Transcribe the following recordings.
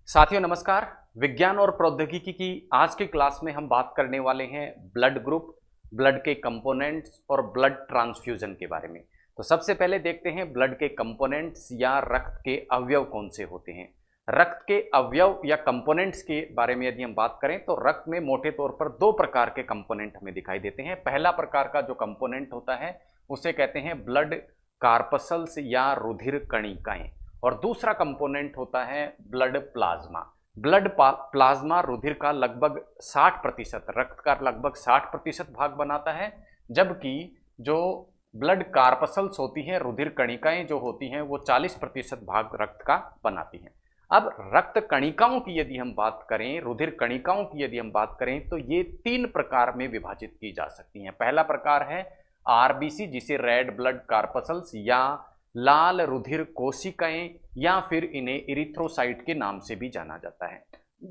साथियों नमस्कार। विज्ञान और प्रौद्योगिकी की आज की क्लास में हम बात करने वाले हैं ब्लड ग्रुप, ब्लड के कंपोनेंट्स और ब्लड ट्रांसफ्यूजन के बारे में। तो सबसे पहले देखते हैं ब्लड के कंपोनेंट्स या रक्त के अवयव कौन से होते हैं। रक्त के अवयव या कंपोनेंट्स के बारे में यदि हम बात करें तो रक्त में मोटे तौर पर दो प्रकार के कंपोनेंट हमें दिखाई देते हैं। पहला प्रकार का जो कंपोनेंट होता है उसे कहते हैं ब्लड कार्पसल्स या रुधिर कणिकाएं, और दूसरा कंपोनेंट होता है ब्लड प्लाज्मा। ब्लड प्लाज्मा रुधिर का लगभग 60%, रक्त का लगभग 60% भाग बनाता है, जबकि जो ब्लड कार्पसल्स होती हैं, रुधिर कणिकाएं जो होती हैं, वो 40% भाग रक्त का बनाती हैं। अब रक्त कणिकाओं की यदि हम बात करें, रुधिर कणिकाओं की यदि हम बात करें तो ये 3 प्रकार में विभाजित की जा सकती हैं। पहला प्रकार है आरबीसी, जिसे रेड ब्लड कार्पसल्स या लाल रुधिर कोशिकाएं, या फिर इन्हें इरिथ्रोसाइट के नाम से भी जाना जाता है।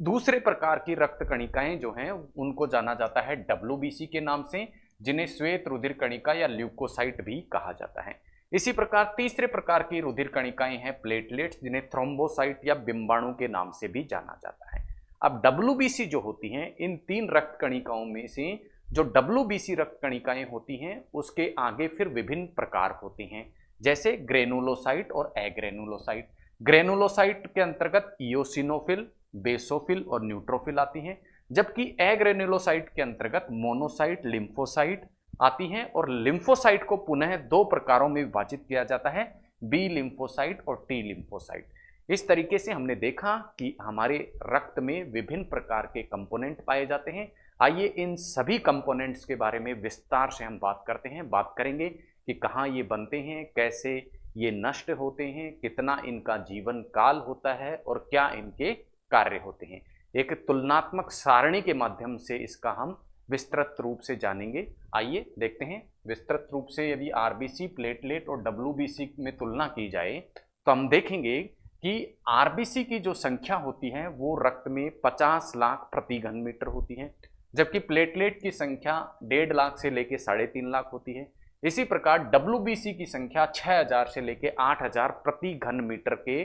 दूसरे प्रकार की रक्त कणिकाएं जो हैं उनको जाना जाता है डब्ल्यूबीसी के नाम से, जिन्हें श्वेत रुधिर कणिका या ल्यूकोसाइट भी कहा जाता है। इसी प्रकार तीसरे प्रकार की रुधिर कणिकाएं हैं प्लेटलेट्स, जिन्हें थ्रोम्बोसाइट या बिंबाणु के नाम से भी जाना जाता है। अब डब्ल्यूबीसी जो होती हैं, इन 3 रक्त कणिकाओं में से जो डब्ल्यूबीसी रक्त कणिकाएं होती हैं उसके आगे फिर विभिन्न प्रकार होते हैं, जैसे ग्रेनुलोसाइट और एग्रेनुलोसाइट। ग्रेनुलोसाइट के अंतर्गत इयोसिनोफिल, बेसोफिल और न्यूट्रोफिल आती हैं, जबकि एग्रेनुलोसाइट के अंतर्गत मोनोसाइट, लिम्फोसाइट आती हैं। और लिम्फोसाइट को पुनः 2 प्रकारों में विभाजित किया जाता है, बी लिम्फोसाइट और टी लिम्फोसाइट। इस तरीके से हमने देखा कि हमारे रक्त में विभिन्न प्रकार के कंपोनेंट पाए जाते हैं। आइए इन सभी कंपोनेंट्स के बारे में विस्तार से हम बात करते हैं, बात करेंगे कि कहाँ ये बनते हैं, कैसे ये नष्ट होते हैं, कितना इनका जीवन काल होता है और क्या इनके कार्य होते हैं। एक तुलनात्मक सारणी के माध्यम से इसका हम विस्तृत रूप से जानेंगे। आइए देखते हैं। विस्तृत रूप से यदि आरबीसी, प्लेटलेट और डब्ल्यूबीसी में तुलना की जाए तो हम देखेंगे कि आरबीसी की जो संख्या होती है वो रक्त में 50 लाख प्रति घन मीटर होती है, जबकि प्लेटलेट की संख्या 1.5 लाख से लेकर 3.5 लाख होती है। इसी प्रकार डब्ल्यूबीसी की संख्या 6000 से लेकर 8000 प्रति घन मीटर के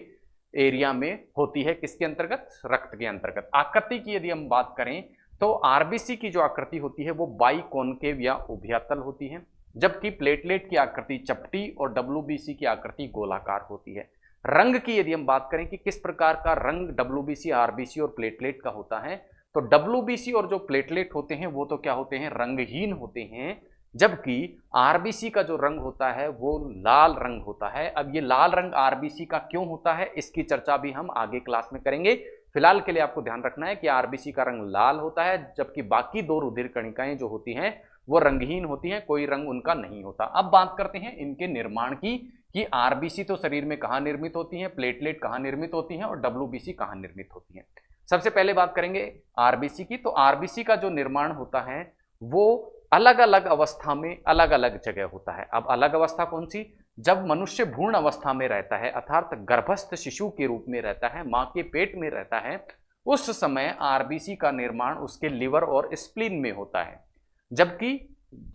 एरिया में होती है। किसके अंतर्गत? रक्त के अंतर्गत। आकृति की यदि हम बात करें तो आरबीसी की जो आकृति होती है वो बाइकोनकेव या उभयतल होती है, जबकि प्लेटलेट की आकृति चपटी और डब्ल्यूबीसी की आकृति गोलाकार होती है। रंग की यदि हम बात करें कि किस प्रकार का रंग डब्ल्यूबीसी, आरबीसी और प्लेटलेट का होता है, तो डब्ल्यूबीसी और जो प्लेटलेट होते हैं वो तो क्या होते हैं? रंगहीन होते हैं, जबकि आरबीसी का जो रंग होता है वो लाल रंग होता है। अब ये लाल रंग आरबीसी का क्यों होता है, इसकी चर्चा भी हम आगे क्लास में करेंगे। फिलहाल के लिए आपको ध्यान रखना है कि आरबीसी का रंग लाल होता है, जबकि बाकी 2 रुधिर कणिकाएं जो होती हैं वो रंगहीन होती हैं, कोई रंग उनका नहीं होता। अब बात करते हैं इनके निर्माण की, कि आरबीसी तो शरीर में कहाँ निर्मित होती हैं, प्लेटलेट कहाँ निर्मित होती हैं और डब्ल्यूबीसी कहाँ निर्मित होती हैं। सबसे पहले बात करेंगे आरबीसी की। तो आरबीसी का जो निर्माण होता है वो अलग अलग अवस्था में अलग अलग जगह होता है। अब अलग अवस्था कौन सी? जब मनुष्य भ्रूण अवस्था में रहता है, अर्थात गर्भस्थ शिशु के रूप में रहता है, मां के पेट में रहता है, उस समय आरबीसी का निर्माण उसके लिवर और स्प्लीन में होता है। जबकि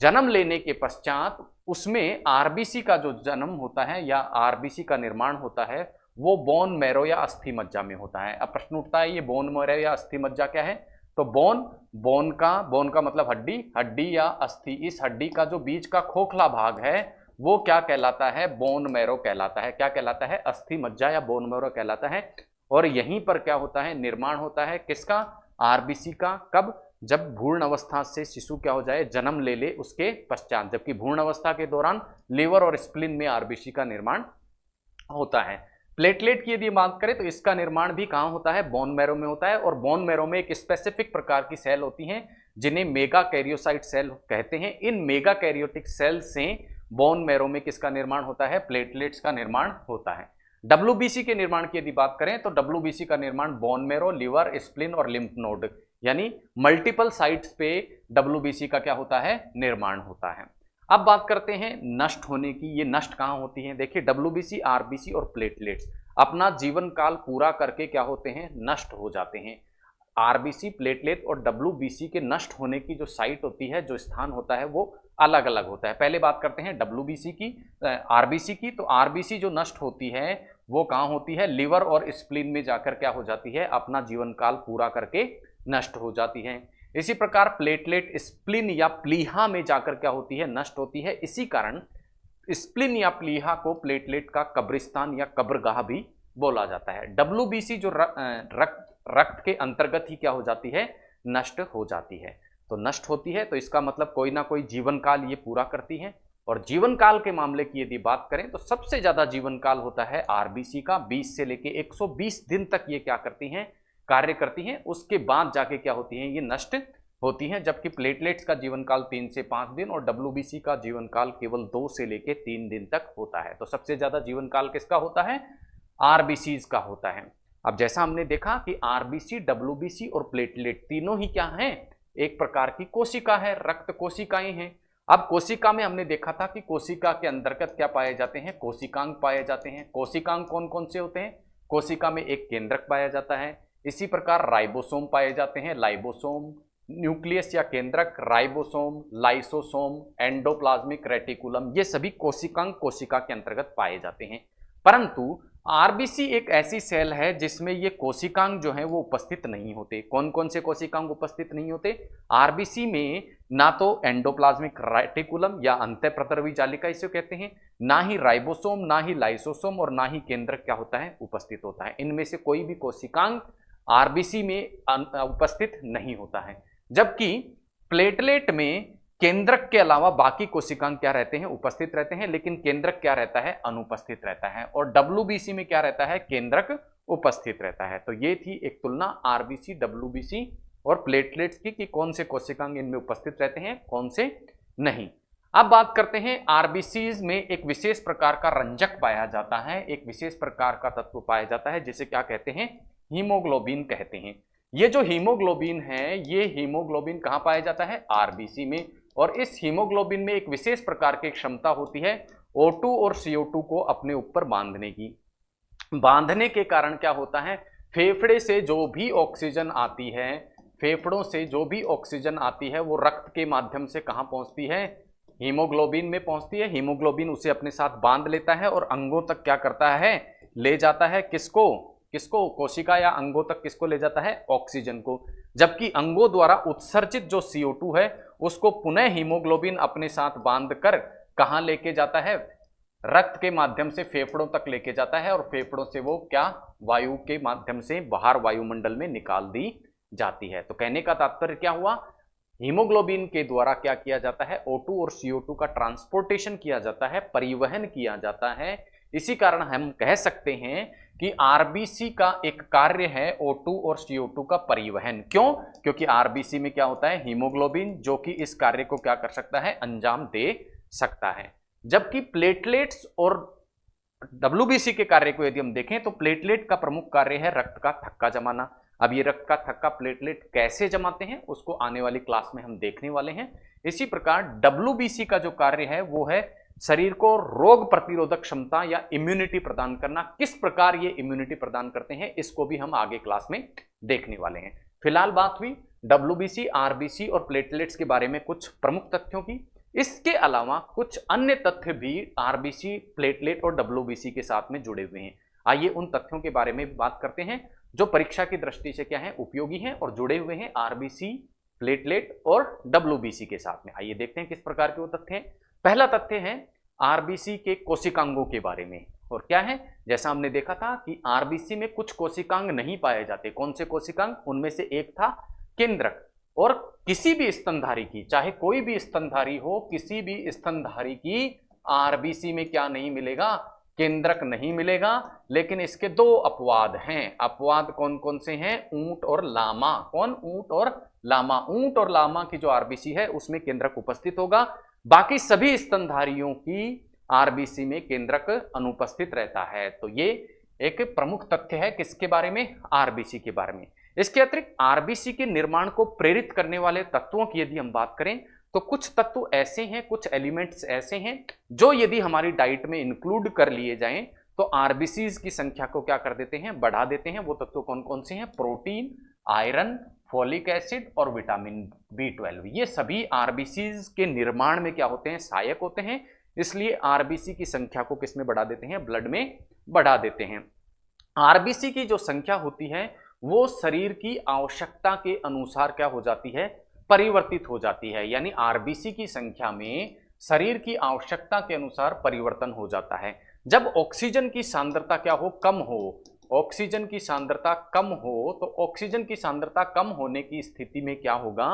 जन्म लेने के पश्चात उसमें आरबीसी का जो जन्म होता है या आरबीसी का निर्माण होता है वो बोन मैरो या अस्थि मज्जा में होता है। अब प्रश्न उठता है, ये बोन मैरो या अस्थि मज्जा क्या है? तो बोन का मतलब हड्डी, हड्डी या अस्थि, इस हड्डी का जो बीच का खोखला भाग है वो क्या कहलाता है? बोन मैरो कहलाता है। क्या कहलाता है? अस्थि मज्जा या बोन मैरो कहलाता है। और यहीं पर क्या होता है? निर्माण होता है किसका? आरबीसी का। कब? जब भ्रूण अवस्था से शिशु क्या हो जाए? जन्म ले ले उसके पश्चात। जबकि भ्रूण अवस्था के दौरान लिवर और स्प्लीन में आरबीसी का निर्माण होता है। प्लेटलेट की यदि बात करें तो इसका निर्माण भी कहाँ होता है? बोन मैरो में होता है। और बोन मैरो में एक स्पेसिफिक प्रकार की सेल होती हैं जिन्हें मेगा कैरियोसाइट सेल कहते हैं। इन मेगा कैरियोटिक सेल से बोन मैरो में किसका निर्माण होता है? प्लेटलेट्स का निर्माण होता है। डब्ल्यूबीसी के निर्माण की यदि बात करें तो डब्ल्यूबीसी का निर्माण बोन मैरो, लिवर, स्प्लीन और लिम्फ नोड यानी मल्टीपल साइट्स पे डब्ल्यूबीसी का क्या होता है? निर्माण होता है। अब बात करते हैं नष्ट होने की। ये नष्ट कहाँ होती हैं? देखिए, डब्ल्यूबीसी, आरबीसी और प्लेटलेट्स अपना जीवन काल पूरा करके क्या होते हैं? नष्ट हो जाते हैं। आरबीसी, प्लेटलेट और डब्ल्यूबीसी के नष्ट होने की जो साइट होती है, जो स्थान होता है, वो अलग अलग होता है। पहले बात करते हैं डब्ल्यूबीसी की, आरबीसी की। तो आरबीसी जो नष्ट होती है वो कहाँ होती है, लिवर और स्प्लीन में जाकर क्या हो जाती है, अपना जीवन काल पूरा करके नष्ट हो जाती है। इसी प्रकार प्लेटलेट स्प्लीन या प्लीहा में जाकर क्या होती है, नष्ट होती है। इसी कारण स्प्लीन या प्लीहा को प्लेटलेट का कब्रिस्तान या कब्रगाह भी बोला जाता है। डब्ल्यूबीसी जो रक्त के अंतर्गत ही क्या हो जाती है, नष्ट हो जाती है। तो नष्ट होती है तो इसका मतलब कोई ना कोई जीवन काल ये पूरा करती है। और जीवन काल के मामले की यदि बात करें तो सबसे ज्यादा जीवन काल होता है आरबीसी का, 20 से लेके 120 दिन तक ये क्या करती हैं, कार्य करती हैं। उसके बाद जाके क्या होती हैं, ये नष्ट होती हैं। जबकि प्लेटलेट्स का जीवन काल 3 से 5 दिन और डब्ल्यूबीसी का जीवन काल केवल 2 से लेके 3 दिन तक होता है। तो सबसे ज्यादा जीवन काल किसका होता है, आरबीसीज का होता है। अब जैसा हमने देखा कि आरबीसी, डब्ल्यूबीसी और प्लेटलेट तीनों ही क्या हैं, एक प्रकार की कोशिका है, रक्त कोशिकाएं हैं। अब कोशिका में हमने देखा था कि कोशिका के अंतर्गत क्या पाए जाते हैं, कोशिकांग पाए जाते हैं। कोशिकांग कौन कौन से होते हैं, कोशिका में एक केंद्रक पाया जाता है। इसी प्रकार राइबोसोम पाए जाते हैं, लाइबोसोम, न्यूक्लियस या केंद्रक, राइबोसोम, लाइसोसोम, एंडोप्लाज्मिक रेटिकुलम, ये सभी कोशिकांग कोशिका के अंतर्गत पाए जाते हैं। परंतु आरबीसी एक ऐसी सेल है जिसमें ये कोशिकांग जो है वो उपस्थित नहीं होते। कौन कौन से कोशिकांग उपस्थित नहीं होते आरबीसी में, ना तो एंडोप्लाज्मिक रेटिकुलम या अंतःप्रतरवी जालिका इसे कहते हैं, ना ही राइबोसोम, ना ही लाइसोसोम और ना ही केंद्रक क्या होता है, उपस्थित होता है। इनमें से कोई भी कोशिकांग आरबीसी में उपस्थित नहीं होता है। जबकि प्लेटलेट में केंद्रक के अलावा बाकी कोशिकांग क्या रहते हैं, उपस्थित रहते हैं, लेकिन केंद्रक क्या रहता है, अनुपस्थित रहता है। और डब्ल्यूबीसी में क्या रहता है, केंद्रक उपस्थित रहता है। तो ये थी एक तुलना आरबीसी, डब्ल्यूबीसी और प्लेटलेट्स की कि कौन से कोशिकांग इनमें उपस्थित रहते हैं, कौन से नहीं। अब बात करते हैं आरबीसीज में एक विशेष प्रकार का रंजक पाया जाता है, एक विशेष प्रकार का तत्व पाया जाता है जिसे क्या कहते हैं, हीमोग्लोबिन कहते हैं। ये जो हीमोग्लोबिन है, ये हीमोग्लोबिन कहाँ पाया जाता है, आरबीसी में। और इस हीमोग्लोबिन में एक विशेष प्रकार की क्षमता होती है O2 और CO2 को अपने ऊपर बांधने की। बांधने के कारण क्या होता है, फेफड़े से जो भी ऑक्सीजन आती है, फेफड़ों से जो भी ऑक्सीजन आती है वो रक्त के माध्यम से कहाँ पहुंचती है, हीमोग्लोबिन में पहुंचती है। हीमोग्लोबिन उसे अपने साथ बांध लेता है और अंगों तक क्या करता है, ले जाता है। किसको किसको, कोशिका या अंगों तक किसको ले जाता है, ऑक्सीजन को। जबकि अंगों द्वारा उत्सर्जित जो CO2 है उसको पुनः हीमोग्लोबिन अपने साथ बांधकर कहां लेके जाता है, रक्त के माध्यम से फेफड़ों तक लेके जाता है। और फेफड़ों से वो क्या, वायु के माध्यम से बाहर वायुमंडल में निकाल दी जाती है। तो कहने का तात्पर्य क्या हुआ, हीमोग्लोबिन के द्वारा क्या किया जाता है, O2 और CO2 का ट्रांसपोर्टेशन किया जाता है, परिवहन किया जाता है। इसी कारण हम कह सकते हैं कि आरबीसी का एक कार्य है O2 और CO2 का परिवहन। क्यों, क्योंकि आरबीसी में क्या होता है, हीमोग्लोबिन, जो कि इस कार्य को क्या कर सकता है, अंजाम दे सकता है। जबकि प्लेटलेट्स और डब्ल्यूबीसी के कार्य को यदि हम देखें तो प्लेटलेट का प्रमुख कार्य है रक्त का थक्का जमाना। अब ये रक्त का थक्का प्लेटलेट कैसे जमाते हैं उसको आने वाली क्लास में हम देखने वाले हैं। इसी प्रकार डब्ल्यूबीसी का जो कार्य है वो है शरीर को रोग प्रतिरोधक क्षमता या इम्यूनिटी प्रदान करना। किस प्रकार ये इम्यूनिटी प्रदान करते हैं इसको भी हम आगे क्लास में देखने वाले हैं। फिलहाल बात हुई डब्ल्यूबीसी, आरबीसी और प्लेटलेट्स के बारे में कुछ प्रमुख तथ्यों की। इसके अलावा कुछ अन्य तथ्य भी आरबीसी, प्लेटलेट और डब्ल्यूबीसी के साथ में जुड़े हुए हैं। आइए उन तथ्यों के बारे में बात करते हैं जो परीक्षा की दृष्टि से क्या है, उपयोगी हैं और जुड़े हुए हैं आरबीसी, प्लेटलेट और डब्ल्यूबीसी के साथ में। आइए देखते हैं किस प्रकार के वो तथ्य हैं। पहला तथ्य है आरबीसी के कोशिकांगों के बारे में। और क्या है, जैसा हमने देखा था कि आरबीसी में कुछ कोशिकांग नहीं पाए जाते। कौन से कोशिकांग, उनमें से एक था केंद्रक। और किसी भी स्तनधारी की, चाहे कोई भी स्तनधारी हो, किसी भी स्तनधारी की आरबीसी में क्या नहीं मिलेगा, केंद्रक नहीं मिलेगा। लेकिन इसके दो अपवाद हैं। अपवाद कौन कौन से हैं, ऊंट और लामा। कौन, ऊंट और लामा। ऊंट और लामा की जो आरबीसी है उसमें केंद्रक उपस्थित होगा, बाकी सभी स्तनधारियों की आरबीसी में केंद्रक अनुपस्थित रहता है। तो ये एक प्रमुख तथ्य है किसके बारे में, आरबीसी के बारे में। इसके अतिरिक्त आरबीसी के निर्माण को प्रेरित करने वाले तत्वों की यदि हम बात करें तो कुछ तत्व ऐसे हैं, कुछ एलिमेंट्स ऐसे हैं जो यदि हमारी डाइट में इंक्लूड कर लिए जाएं तो आरबीसीज की संख्या को क्या कर देते हैं, बढ़ा देते हैं। वो तत्व कौन कौन से हैं, प्रोटीन, आयरन, फॉलिक एसिड और विटामिन B12। ये सभी आरबीसीज के निर्माण में क्या होते हैं, सहायक होते हैं। इसलिए आरबीसी की संख्या को किसमें बढ़ा देते हैं, ब्लड में बढ़ा देते हैं। आरबीसी की जो संख्या होती है वो शरीर की आवश्यकता के अनुसार क्या हो जाती है, परिवर्तित हो जाती है। यानी आरबीसी की संख्या में शरीर की आवश्यकता के अनुसार परिवर्तन हो जाता है। जब ऑक्सीजन की सांद्रता क्या हो, कम हो, ऑक्सीजन की सांद्रता कम हो, तो ऑक्सीजन की सांद्रता कम होने की स्थिति में क्या होगा,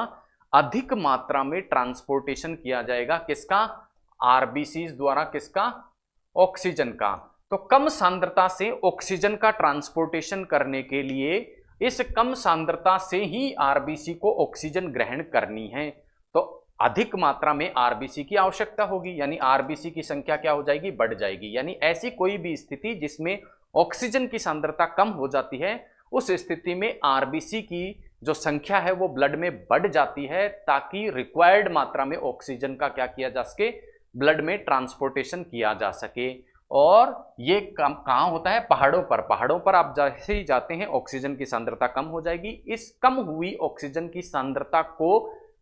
अधिक मात्रा में ट्रांसपोर्टेशन किया जाएगा, किसका, आरबीसी द्वारा, किसका, ऑक्सीजन का। तो कम सांद्रता से ऑक्सीजन का ट्रांसपोर्टेशन करने के लिए इस कम सांद्रता से ही आरबीसी को ऑक्सीजन ग्रहण करनी है, तो अधिक मात्रा में आरबीसी की आवश्यकता होगी, यानी आरबीसी की संख्या क्या हो जाएगी, बढ़ जाएगी। यानी ऐसी कोई भी स्थिति जिसमें ऑक्सीजन की सांद्रता कम हो जाती है, उस स्थिति में आरबीसी की जो संख्या है वो ब्लड में बढ़ जाती है, ताकि रिक्वायर्ड मात्रा में ऑक्सीजन का क्या किया जा सके, ब्लड में ट्रांसपोर्टेशन किया जा सके। और ये कहाँ होता है, पहाड़ों पर। पहाड़ों पर आप जैसे ही जाते हैं ऑक्सीजन की सांद्रता कम हो जाएगी। इस कम हुई ऑक्सीजन की सांद्रता को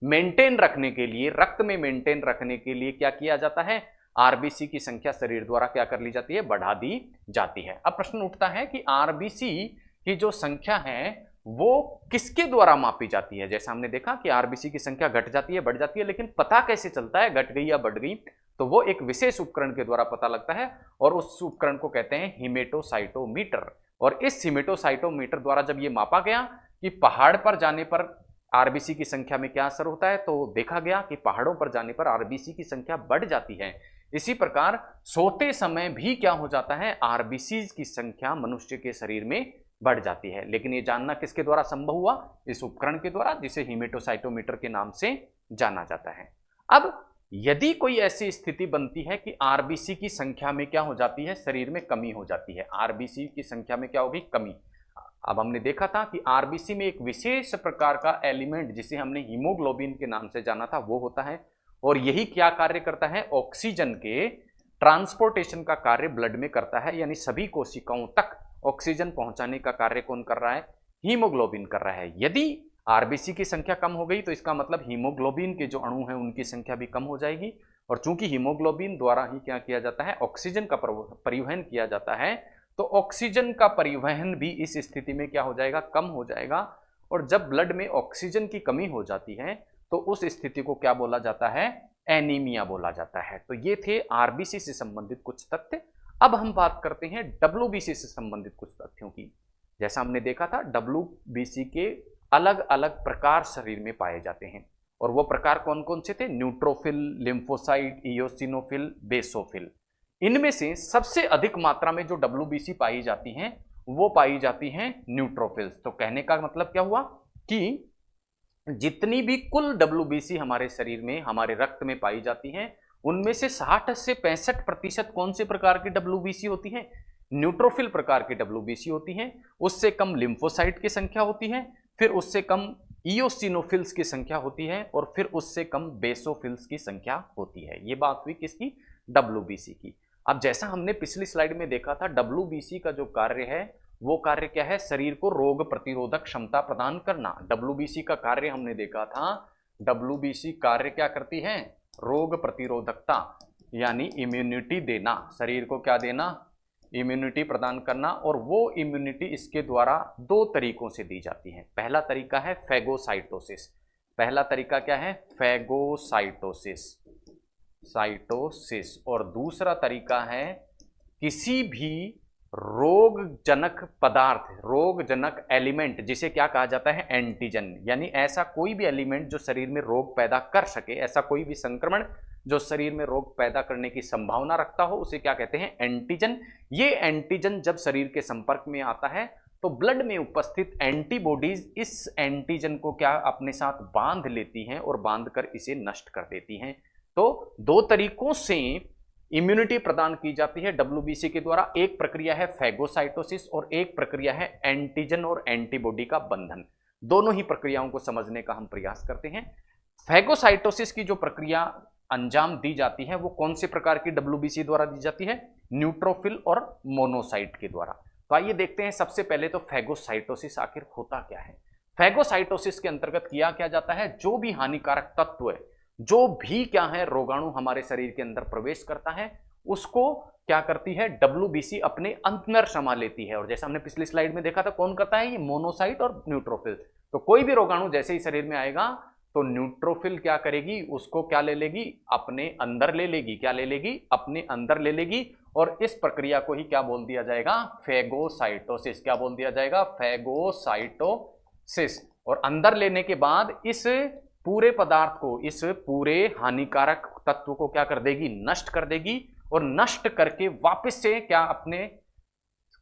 मेंटेन रखने के लिए, रक्त में मेंटेन रखने के लिए क्या किया जाता है, आरबीसी की संख्या शरीर द्वारा क्या कर ली जाती है, बढ़ा दी जाती है। अब प्रश्न उठता है कि आरबीसी की जो संख्या है वो किसके द्वारा मापी जाती है। जैसा हमने देखा कि आरबीसी की संख्या घट जाती है, बढ़ जाती है, लेकिन पता कैसे चलता है घट गई या बढ़ गई, तो वो एक विशेष उपकरण के द्वारा पता लगता है, और उस उपकरण को कहते हैं हीमेटोसाइटोमीटर। और इस हीमेटोसाइटोमीटर द्वारा जब ये मापा गया कि पहाड़ पर जाने पर आरबीसी की संख्या में क्या असर होता है, तो देखा गया कि पहाड़ों पर जाने पर आरबीसी की संख्या बढ़ जाती है। इसी प्रकार सोते समय भी क्या हो जाता है, आरबीसी की संख्या मनुष्य के शरीर में बढ़ जाती है। लेकिन ये जानना किसके द्वारा संभव हुआ, इस उपकरण के द्वारा, जिसे हीमेटोसाइटोमीटर के नाम से जाना जाता है। अब यदि कोई ऐसी स्थिति बनती है कि आरबीसी की संख्या में क्या हो जाती है, शरीर में कमी हो जाती है, आरबीसी की संख्या में क्या होगी, कमी। अब हमने देखा था कि आरबीसी में एक विशेष प्रकार का एलिमेंट जिसे हमने हीमोग्लोबिन के नाम से जाना था वो होता है, और यही क्या कार्य करता है, ऑक्सीजन के ट्रांसपोर्टेशन का कार्य ब्लड में करता है। यानी सभी कोशिकाओं तक ऑक्सीजन पहुंचाने का कार्य कौन कर रहा है, हीमोग्लोबिन कर रहा है। यदि आरबीसी की संख्या कम हो गई तो इसका मतलब हीमोग्लोबिन के जो अणु हैं उनकी संख्या भी कम हो जाएगी, और चूंकि हीमोग्लोबिन द्वारा ही क्या किया जाता है, ऑक्सीजन का परिवहन किया जाता है, तो ऑक्सीजन का परिवहन भी इस स्थिति में क्या हो जाएगा, कम हो जाएगा। और जब ब्लड में ऑक्सीजन की कमी हो जाती है तो उस स्थिति को क्या बोला जाता है, एनीमिया बोला जाता है। तो ये थे आरबीसी से संबंधित कुछ तथ्य। अब हम बात करते हैं डब्ल्यूबीसी से संबंधित कुछ तथ्यों की। जैसा हमने देखा था, डब्ल्यूबीसी के अलग अलग प्रकार शरीर में पाए जाते हैं, और वो प्रकार कौन कौन से थे, न्यूट्रोफिल, लिम्फोसाइट, इयोसिनोफिल, बेसोफिल। इनमें से सबसे अधिक मात्रा में जो डब्ल्यूबीसी पाई जाती हैं वो पाई जाती हैं न्यूट्रोफिल्स। तो कहने का मतलब क्या हुआ कि जितनी भी कुल डब्ल्यूबीसी हमारे शरीर में, हमारे रक्त में पाई जाती हैं, उनमें से 60 से 65% कौन से प्रकार की डब्ल्यूबीसी होती हैं, न्यूट्रोफिल प्रकार की डब्ल्यूबीसी होती हैं। उससे कम लिम्फोसाइट की संख्या होती है, फिर उससे कम इयोसिनोफिल्स की संख्या होती है, और फिर उससे कम बेसोफिल्स की संख्या होती है। ये बात हुई किसकी, डब्ल्यूबीसी की। अब जैसा हमने पिछली स्लाइड में देखा था, डब्ल्यूबीसी का जो कार्य है वो कार्य क्या है, शरीर को रोग प्रतिरोधक क्षमता प्रदान करना। डब्ल्यूबीसी का कार्य हमने देखा था, डब्ल्यूबीसी कार्य क्या करती है, रोग प्रतिरोधकता, यानी इम्यूनिटी देना, शरीर को क्या देना, इम्यूनिटी प्रदान करना। और वो इम्यूनिटी इसके द्वारा दो तरीकों से दी जाती है। पहला तरीका है फैगोसाइटोसिस। पहला तरीका क्या है, फैगोसाइटोसिस, साइटोसिस। और दूसरा तरीका है किसी भी रोगजनक पदार्थ, रोगजनक एलिमेंट, जिसे क्या कहा जाता है, एंटीजन। यानी ऐसा कोई भी एलिमेंट जो शरीर में रोग पैदा कर सके, ऐसा कोई भी संक्रमण जो शरीर में रोग पैदा करने की संभावना रखता हो, उसे क्या कहते हैं, एंटीजन। ये एंटीजन जब शरीर के संपर्क में आता है तो ब्लड में उपस्थित एंटीबॉडीज इस एंटीजन को क्या अपने साथ बांध लेती हैं और बांधकर इसे नष्ट कर देती हैं। तो दो तरीकों से इम्यूनिटी प्रदान की जाती है डब्ल्यूबीसी के द्वारा। एक प्रक्रिया है फैगोसाइटोसिस और एक प्रक्रिया है एंटीजन और एंटीबॉडी का बंधन। दोनों ही प्रक्रियाओं को समझने का हम प्रयास करते हैं। फैगोसाइटोसिस की जो प्रक्रिया अंजाम दी जाती है वो कौन से प्रकार की डब्ल्यूबीसी द्वारा दी जाती है, न्यूट्रोफिल और मोनोसाइट के द्वारा। तो आइए देखते हैं सबसे पहले तो फैगोसाइटोसिस आखिर होता क्या है। फैगोसाइटोसिस के अंतर्गत किया क्या जाता है, जो भी हानिकारक तत्व है, जो भी क्या है रोगाणु हमारे शरीर के अंदर प्रवेश करता है, उसको क्या करती है, WBC अपने अंदर समा लेती है। और जैसा हमने पिछली स्लाइड में देखा था, कौन करता है ये, मोनोसाइट और न्यूट्रोफिल। तो कोई भी रोगाणु जैसे ही शरीर में आएगा तो न्यूट्रोफिल क्या करेगी, उसको क्या ले लेगी, अपने अंदर ले लेगी। क्या ले लेगी, अपने अंदर ले लेगी। और इस प्रक्रिया को ही क्या बोल दिया जाएगा, फेगोसाइटोसिस। क्या बोल दिया जाएगा, फेगोसाइटोसिस। और अंदर लेने के बाद इस पूरे पदार्थ को, इस पूरे हानिकारक तत्व को क्या कर देगी, नष्ट कर देगी। और नष्ट करके वापस से क्या अपने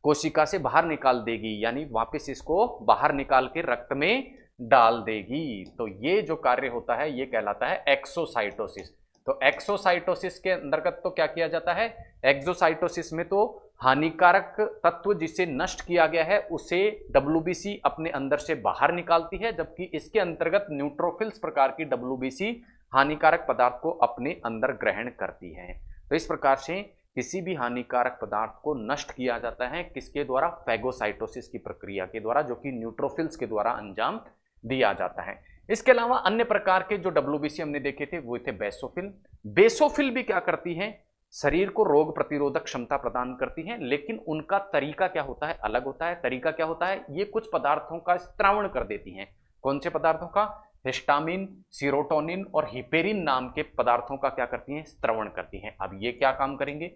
कोशिका से बाहर निकाल देगी, यानी वापस इसको बाहर निकाल के रक्त में डाल देगी। तो ये जो कार्य होता है ये कहलाता है एक्सोसाइटोसिस। तो एक्सोसाइटोसिस के अंतर्गत तो क्या किया जाता है, एक्सोसाइटोसिस में तो हानिकारक तत्व जिसे नष्ट किया गया है उसे WBC अपने अंदर से बाहर निकालती है, जबकि इसके अंतर्गत न्यूट्रोफिल्स प्रकार की WBC हानिकारक पदार्थ को अपने अंदर ग्रहण करती है। तो इस प्रकार से किसी भी हानिकारक पदार्थ को नष्ट किया जाता है किसके द्वारा, फेगोसाइटोसिस की प्रक्रिया के द्वारा, जो कि न्यूट्रोफिल्स के द्वारा अंजाम दिया जाता है। इसके अलावा अन्य प्रकार के जो WBC हमने देखे थे वो थे बेसोफिल। बेसोफिल भी क्या करती हैं, शरीर को रोग प्रतिरोधक क्षमता प्रदान करती हैं, लेकिन उनका तरीका क्या होता है, अलग होता है। तरीका क्या होता है, ये कुछ पदार्थों का स्त्रावण कर देती हैं। कौन से पदार्थों का, हिस्टामिन, सीरोटोनिन और हिपेरिन नाम के पदार्थों का क्या करती हैं, स्त्रवण करती हैं। अब ये क्या काम करेंगे,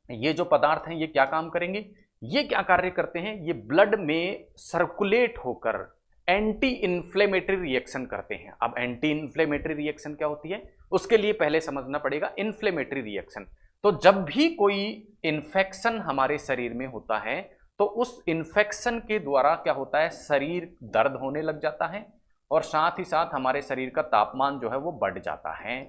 ये जो पदार्थ हैं ये क्या काम करेंगे, ये क्या कार्य करते हैं, ये ब्लड में सर्कुलेट होकर एंटी इन्फ्लेमेटरी रिएक्शन करते हैं। अब एंटी इन्फ्लेमेटरी रिएक्शन क्या होती है, उसके लिए पहले समझना पड़ेगा इन्फ्लेमेटरी रिएक्शन। तो जब भी कोई इन्फेक्शन हमारे शरीर में होता है तो उस इन्फेक्शन के द्वारा क्या होता है, शरीर दर्द होने लग जाता है और साथ ही साथ हमारे शरीर का तापमान जो है वो बढ़ जाता है।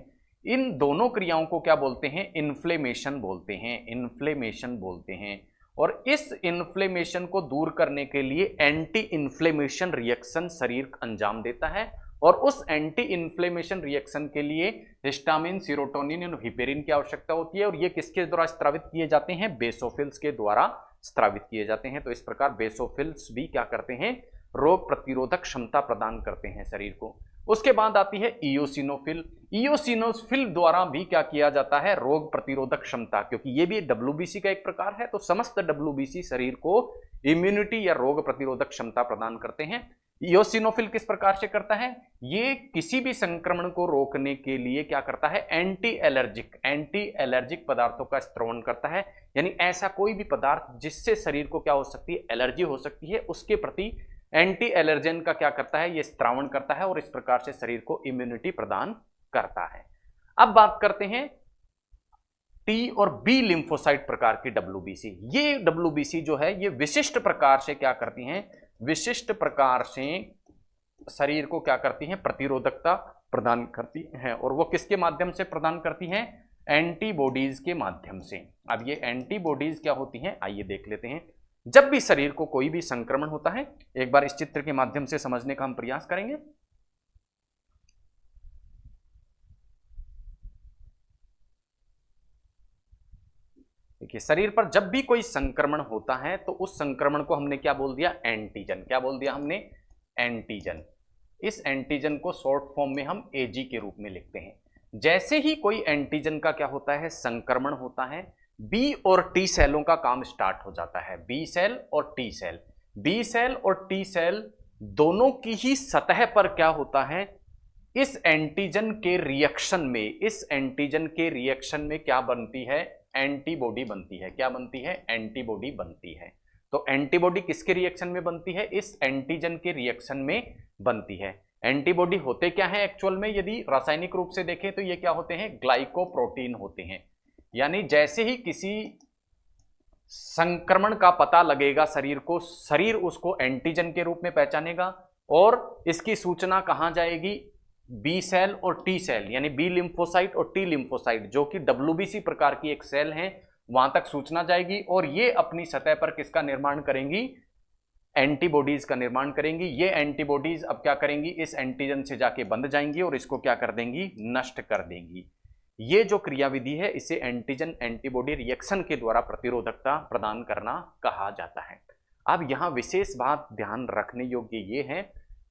इन दोनों क्रियाओं को क्या बोलते हैं, इन्फ्लेमेशन बोलते हैं, इन्फ्लेमेशन बोलते हैं। और इस इन्फ्लेमेशन को दूर करने के लिए एंटी इन्फ्लेमेशन रिएक्शन शरीर अंजाम देता है। और उस एंटी इन्फ्लेमेशन रिएक्शन के लिए हिस्टामिन, सीरोटोनिन और हिपेरिन की आवश्यकता होती है। और ये किसके द्वारा स्त्रावित किए जाते हैं, बेसोफिल्स के द्वारा स्त्रावित किए जाते हैं। तो इस प्रकार बेसोफिल्स भी क्या करते हैं, रोग प्रतिरोधक क्षमता प्रदान करते हैं शरीर को। उसके बाद आती है इयोसिनोफिल। इयोसिनोफिल द्वारा भी क्या किया जाता है, रोग प्रतिरोधक क्षमता, क्योंकि ये भी WBC का एक प्रकार है। तो समस्त WBC शरीर को इम्यूनिटी या रोग प्रतिरोधक क्षमता प्रदान करते हैं। इयोसिनोफिल किस प्रकार से करता है, ये किसी भी संक्रमण को रोकने के लिए क्या करता है, एंटी एलर्जिक पदार्थों का स्त्रवण करता है। यानी ऐसा कोई भी पदार्थ जिससे शरीर को क्या हो सकती है, एलर्जी हो सकती है, उसके प्रति एंटी एलर्जेन का क्या करता है, ये स्त्रावण करता है और इस प्रकार से शरीर को इम्यूनिटी प्रदान करता है। अब बात करते हैं T और B लिम्फोसाइट प्रकार की WBC। ये WBC जो है ये विशिष्ट प्रकार से क्या करती हैं, विशिष्ट प्रकार से शरीर को क्या करती हैं, प्रतिरोधकता प्रदान करती हैं। और वो किसके माध्यम से प्रदान करती हैं, एंटीबॉडीज के माध्यम से। अब ये एंटीबॉडीज क्या होती हैं, आइए देख लेते हैं। जब भी शरीर को कोई भी संक्रमण होता है, एक बार इस चित्र के माध्यम से समझने का हम प्रयास करेंगे। देखिए, शरीर पर जब भी कोई संक्रमण होता है तो उस संक्रमण को हमने क्या बोल दिया, एंटीजन। क्या बोल दिया हमने, एंटीजन। इस एंटीजन को शॉर्ट फॉर्म में हम AG के रूप में लिखते हैं। जैसे ही कोई एंटीजन का क्या होता है, संक्रमण होता है, B और T सेलों का काम स्टार्ट हो जाता है। B सेल और T सेल, B सेल और T सेल दोनों की ही सतह पर क्या होता है, इस एंटीजन के रिएक्शन में, इस एंटीजन के रिएक्शन में क्या बनती है, एंटीबॉडी बनती है। क्या बनती है, एंटीबॉडी बनती है। तो एंटीबॉडी किसके रिएक्शन में बनती है, इस एंटीजन के रिएक्शन में बनती है। एंटीबॉडी होते क्या है एक्चुअल में, यदि रासायनिक रूप से देखें तो ये क्या होते हैं, ग्लाइकोप्रोटीन होते हैं। यानी जैसे ही किसी संक्रमण का पता लगेगा शरीर को, शरीर उसको एंटीजन के रूप में पहचानेगा और इसकी सूचना कहां जाएगी, बी सेल और टी सेल, यानी बी लिम्फोसाइट और टी लिम्फोसाइट जो कि WBC प्रकार की एक सेल है, वहां तक सूचना जाएगी और ये अपनी सतह पर किसका निर्माण करेंगी, एंटीबॉडीज का निर्माण करेंगी। ये एंटीबॉडीज अब क्या करेंगी, इस एंटीजन से जाके बंध जाएंगी और इसको क्या कर देंगी, नष्ट कर देंगी। ये जो क्रियाविधि है इसे एंटीजन एंटीबॉडी रिएक्शन के द्वारा प्रतिरोधकता प्रदान करना कहा जाता है। अब यहां विशेष बात ध्यान रखने योग्य ये है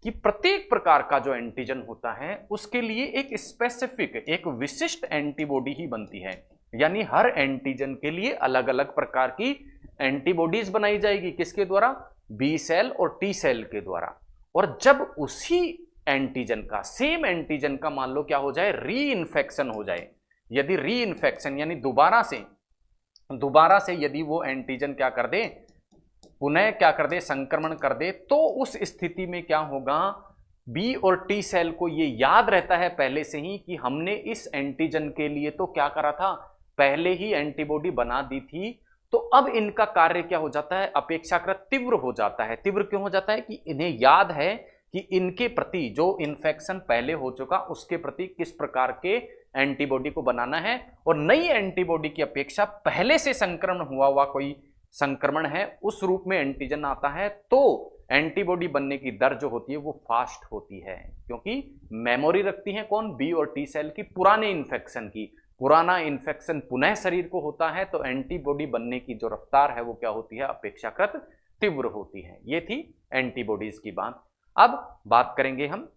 कि प्रत्येक प्रकार का जो एंटीजन होता है उसके लिए एक स्पेसिफिक, एक विशिष्ट एंटीबॉडी ही बनती है। यानी हर एंटीजन के लिए अलग अलग प्रकार की एंटीबॉडीज बनाई जाएगी, किसके द्वारा? बी सेल और टी सेल के द्वारा। और जब उसी एंटीजन का, सेम एंटीजन का मान लो क्या हो जाए, री इन्फेक्शन हो जाए, यदि री इन्फेक्शन यानी दोबारा से यदि वो एंटीजन क्या कर दे, पुनः क्या कर दे, संक्रमण कर दे, तो उस स्थिति में क्या होगा, बी और टी सेल को ये याद रहता है पहले से ही कि हमने इस एंटीजन के लिए तो क्या करा था, पहले ही एंटीबॉडी बना दी थी। तो अब इनका कार्य क्या हो जाता है, अपेक्षाकृत तीव्र हो जाता है। तीव्र क्यों हो जाता है कि इन्हें याद है कि इनके प्रति जो इन्फेक्शन पहले हो चुका उसके प्रति किस प्रकार के एंटीबॉडी को बनाना है, और नई एंटीबॉडी की अपेक्षा पहले से संक्रमण हुआ कोई संक्रमण है उस रूप में एंटीजन आता है, तो एंटीबॉडी बनने की दर जो होती है वो फास्ट होती है, क्योंकि मेमोरी रखती है कौन, बी और टी सेल की, पुराने इन्फेक्शन की। पुराना इन्फेक्शन पुनः शरीर को होता है तो एंटीबॉडी बनने की जो रफ्तार है वो क्या होती है, अपेक्षाकृत तीव्र होती है। ये थी एंटीबॉडीज की बात। अब बात करेंगे हम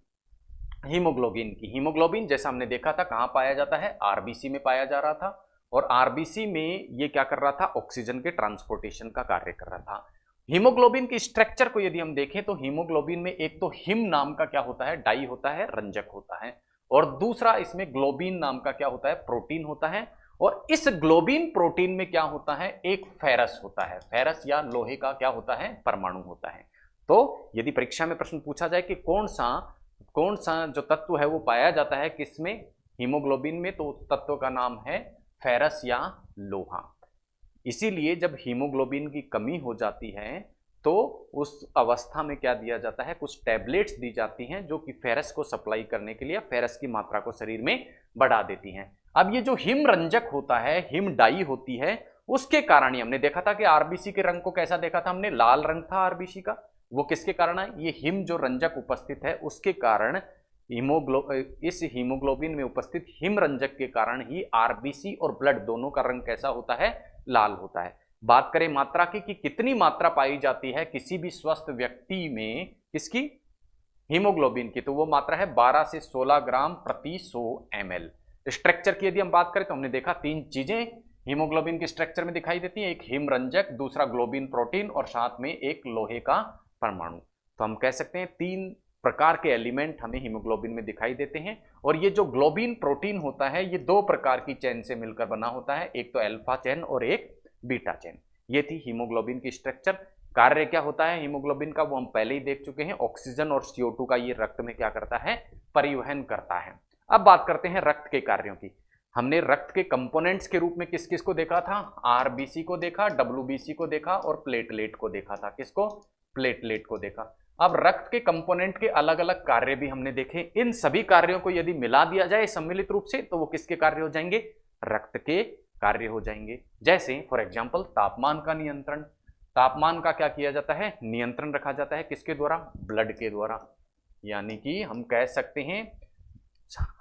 हीमोग्लोबिन की। हीमोग्लोबिन जैसा हमने देखा था कहां पाया जाता है, आरबीसी में पाया जा रहा था, और आरबीसी में ये क्या कर रहा था, ऑक्सीजन के ट्रांसपोर्टेशन का कार्य कर रहा था। हीमोग्लोबिन की स्ट्रक्चर को यदि हम देखें तो हीमोग्लोबिन में एक तो हिम नाम का क्या होता है, डाई होता है, रंजक होता है, और दूसरा इसमें ग्लोबिन नाम का क्या होता है, प्रोटीन होता है। और इस ग्लोबिन प्रोटीन में क्या होता है, एक फेरस होता है, फेरस या लोहे का क्या होता है, परमाणु होता है। तो यदि परीक्षा में प्रश्न पूछा जाए कि कौन सा जो तत्व है वो पाया जाता है किसमें, हीमोग्लोबिन में, तो उस तत्व का नाम है फेरस या लोहा। इसीलिए जब हीमोग्लोबिन की कमी हो जाती है तो उस अवस्था में क्या दिया जाता है, कुछ टैबलेट्स दी जाती हैं जो कि फेरस को सप्लाई करने के लिए, फेरस की मात्रा को शरीर में बढ़ा देती हैं। अब ये जो हिम रंजक होता है, हिम डाई होती है, उसके कारण ही हमने देखा था कि आरबीसी के रंग को कैसा देखा था हमने, लाल रंग था आरबीसी का। वो किसके कारण है, ये हिम जो रंजक उपस्थित है उसके कारण, इस हीमोग्लोबिन में उपस्थित हिम रंजक के कारण ही आरबीसी और ब्लड दोनों का रंग कैसा होता है, लाल होता है। बात करें मात्रा की कि कितनी मात्रा पाई जाती है किसी भी स्वस्थ व्यक्ति में, किसकी, हीमोग्लोबिन की, तो वो मात्रा है 12 से 16 ग्राम प्रति 100 ml। स्ट्रक्चर की यदि हम बात करें तो हमने देखा तीन चीजें हीमोग्लोबिन के स्ट्रक्चर में दिखाई देती हैं, एक हिमरंजक, दूसरा ग्लोबिन प्रोटीन, और साथ में एक लोहे का परमाणु। तो हम कह सकते हैं तीन प्रकार के एलिमेंट हमें हीमोग्लोबिन में दिखाई देते हैं। और ये जो ग्लोबिन प्रोटीन होता है ये दो प्रकार की चेन से मिलकर बना होता है, एक तो अल्फा चेन और एक बीटा चेन। ये थी हीमोग्लोबिन की स्ट्रक्चर। कार्य क्या होता है हीमोग्लोबिन का वो हम पहले ही देख चुके हैं, ऑक्सीजन और CO2 का ये रक्त में क्या करता है, परिवहन करता है। अब बात करते हैं रक्त के कार्यों की। हमने रक्त के कंपोनेंट्स के रूप में किस किस को देखा था, आरबीसी को देखा, डब्ल्यूबीसी को देखा और प्लेटलेट को देखा था। किसको, प्लेटलेट को देखा। अब रक्त के कंपोनेंट के अलग अलग कार्य भी हमने देखे। इन सभी कार्यों को यदि मिला दिया जाए सम्मिलित रूप से तो वो किसके कार्य हो जाएंगे, रक्त के कार्य हो जाएंगे। जैसे फॉर एग्जांपल तापमान का नियंत्रण, तापमान का क्या किया जाता है, नियंत्रण रखा जाता है, किसके द्वारा, ब्लड के द्वारा। यानी कि हम कह सकते हैं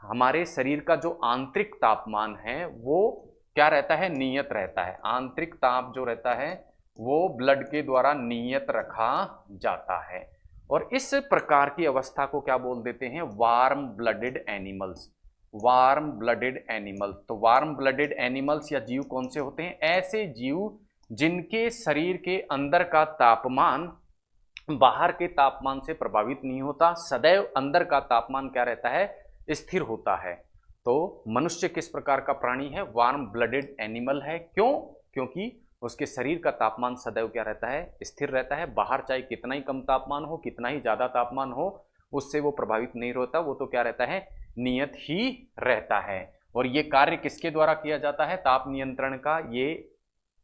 हमारे शरीर का जो आंतरिक तापमान है वो क्या रहता है, नियत रहता है। आंतरिक ताप जो रहता है वो ब्लड के द्वारा नियत रखा जाता है। और इस प्रकार की अवस्था को क्या बोल देते हैं, warm blooded animals. Warm blooded animals, तो वार्म ब्लडेड एनिमल्स या जीव कौन से होते हैं, ऐसे जीव जिनके शरीर के अंदर का तापमान बाहर के तापमान से प्रभावित नहीं होता, सदैव अंदर का तापमान क्या रहता है, स्थिर होता है। तो मनुष्य किस प्रकार का प्राणी है, वार्म ब्लडेड एनिमल है। क्यों, क्योंकि उसके शरीर का तापमान सदैव क्या रहता है, स्थिर रहता है। बाहर चाहे कितना ही कम तापमान हो, कितना ही ज्यादा तापमान हो, उससे वो प्रभावित नहीं होता, वो तो क्या रहता है, नियत ही रहता है। और ये कार्य किसके द्वारा किया जाता है, ताप नियंत्रण का, ये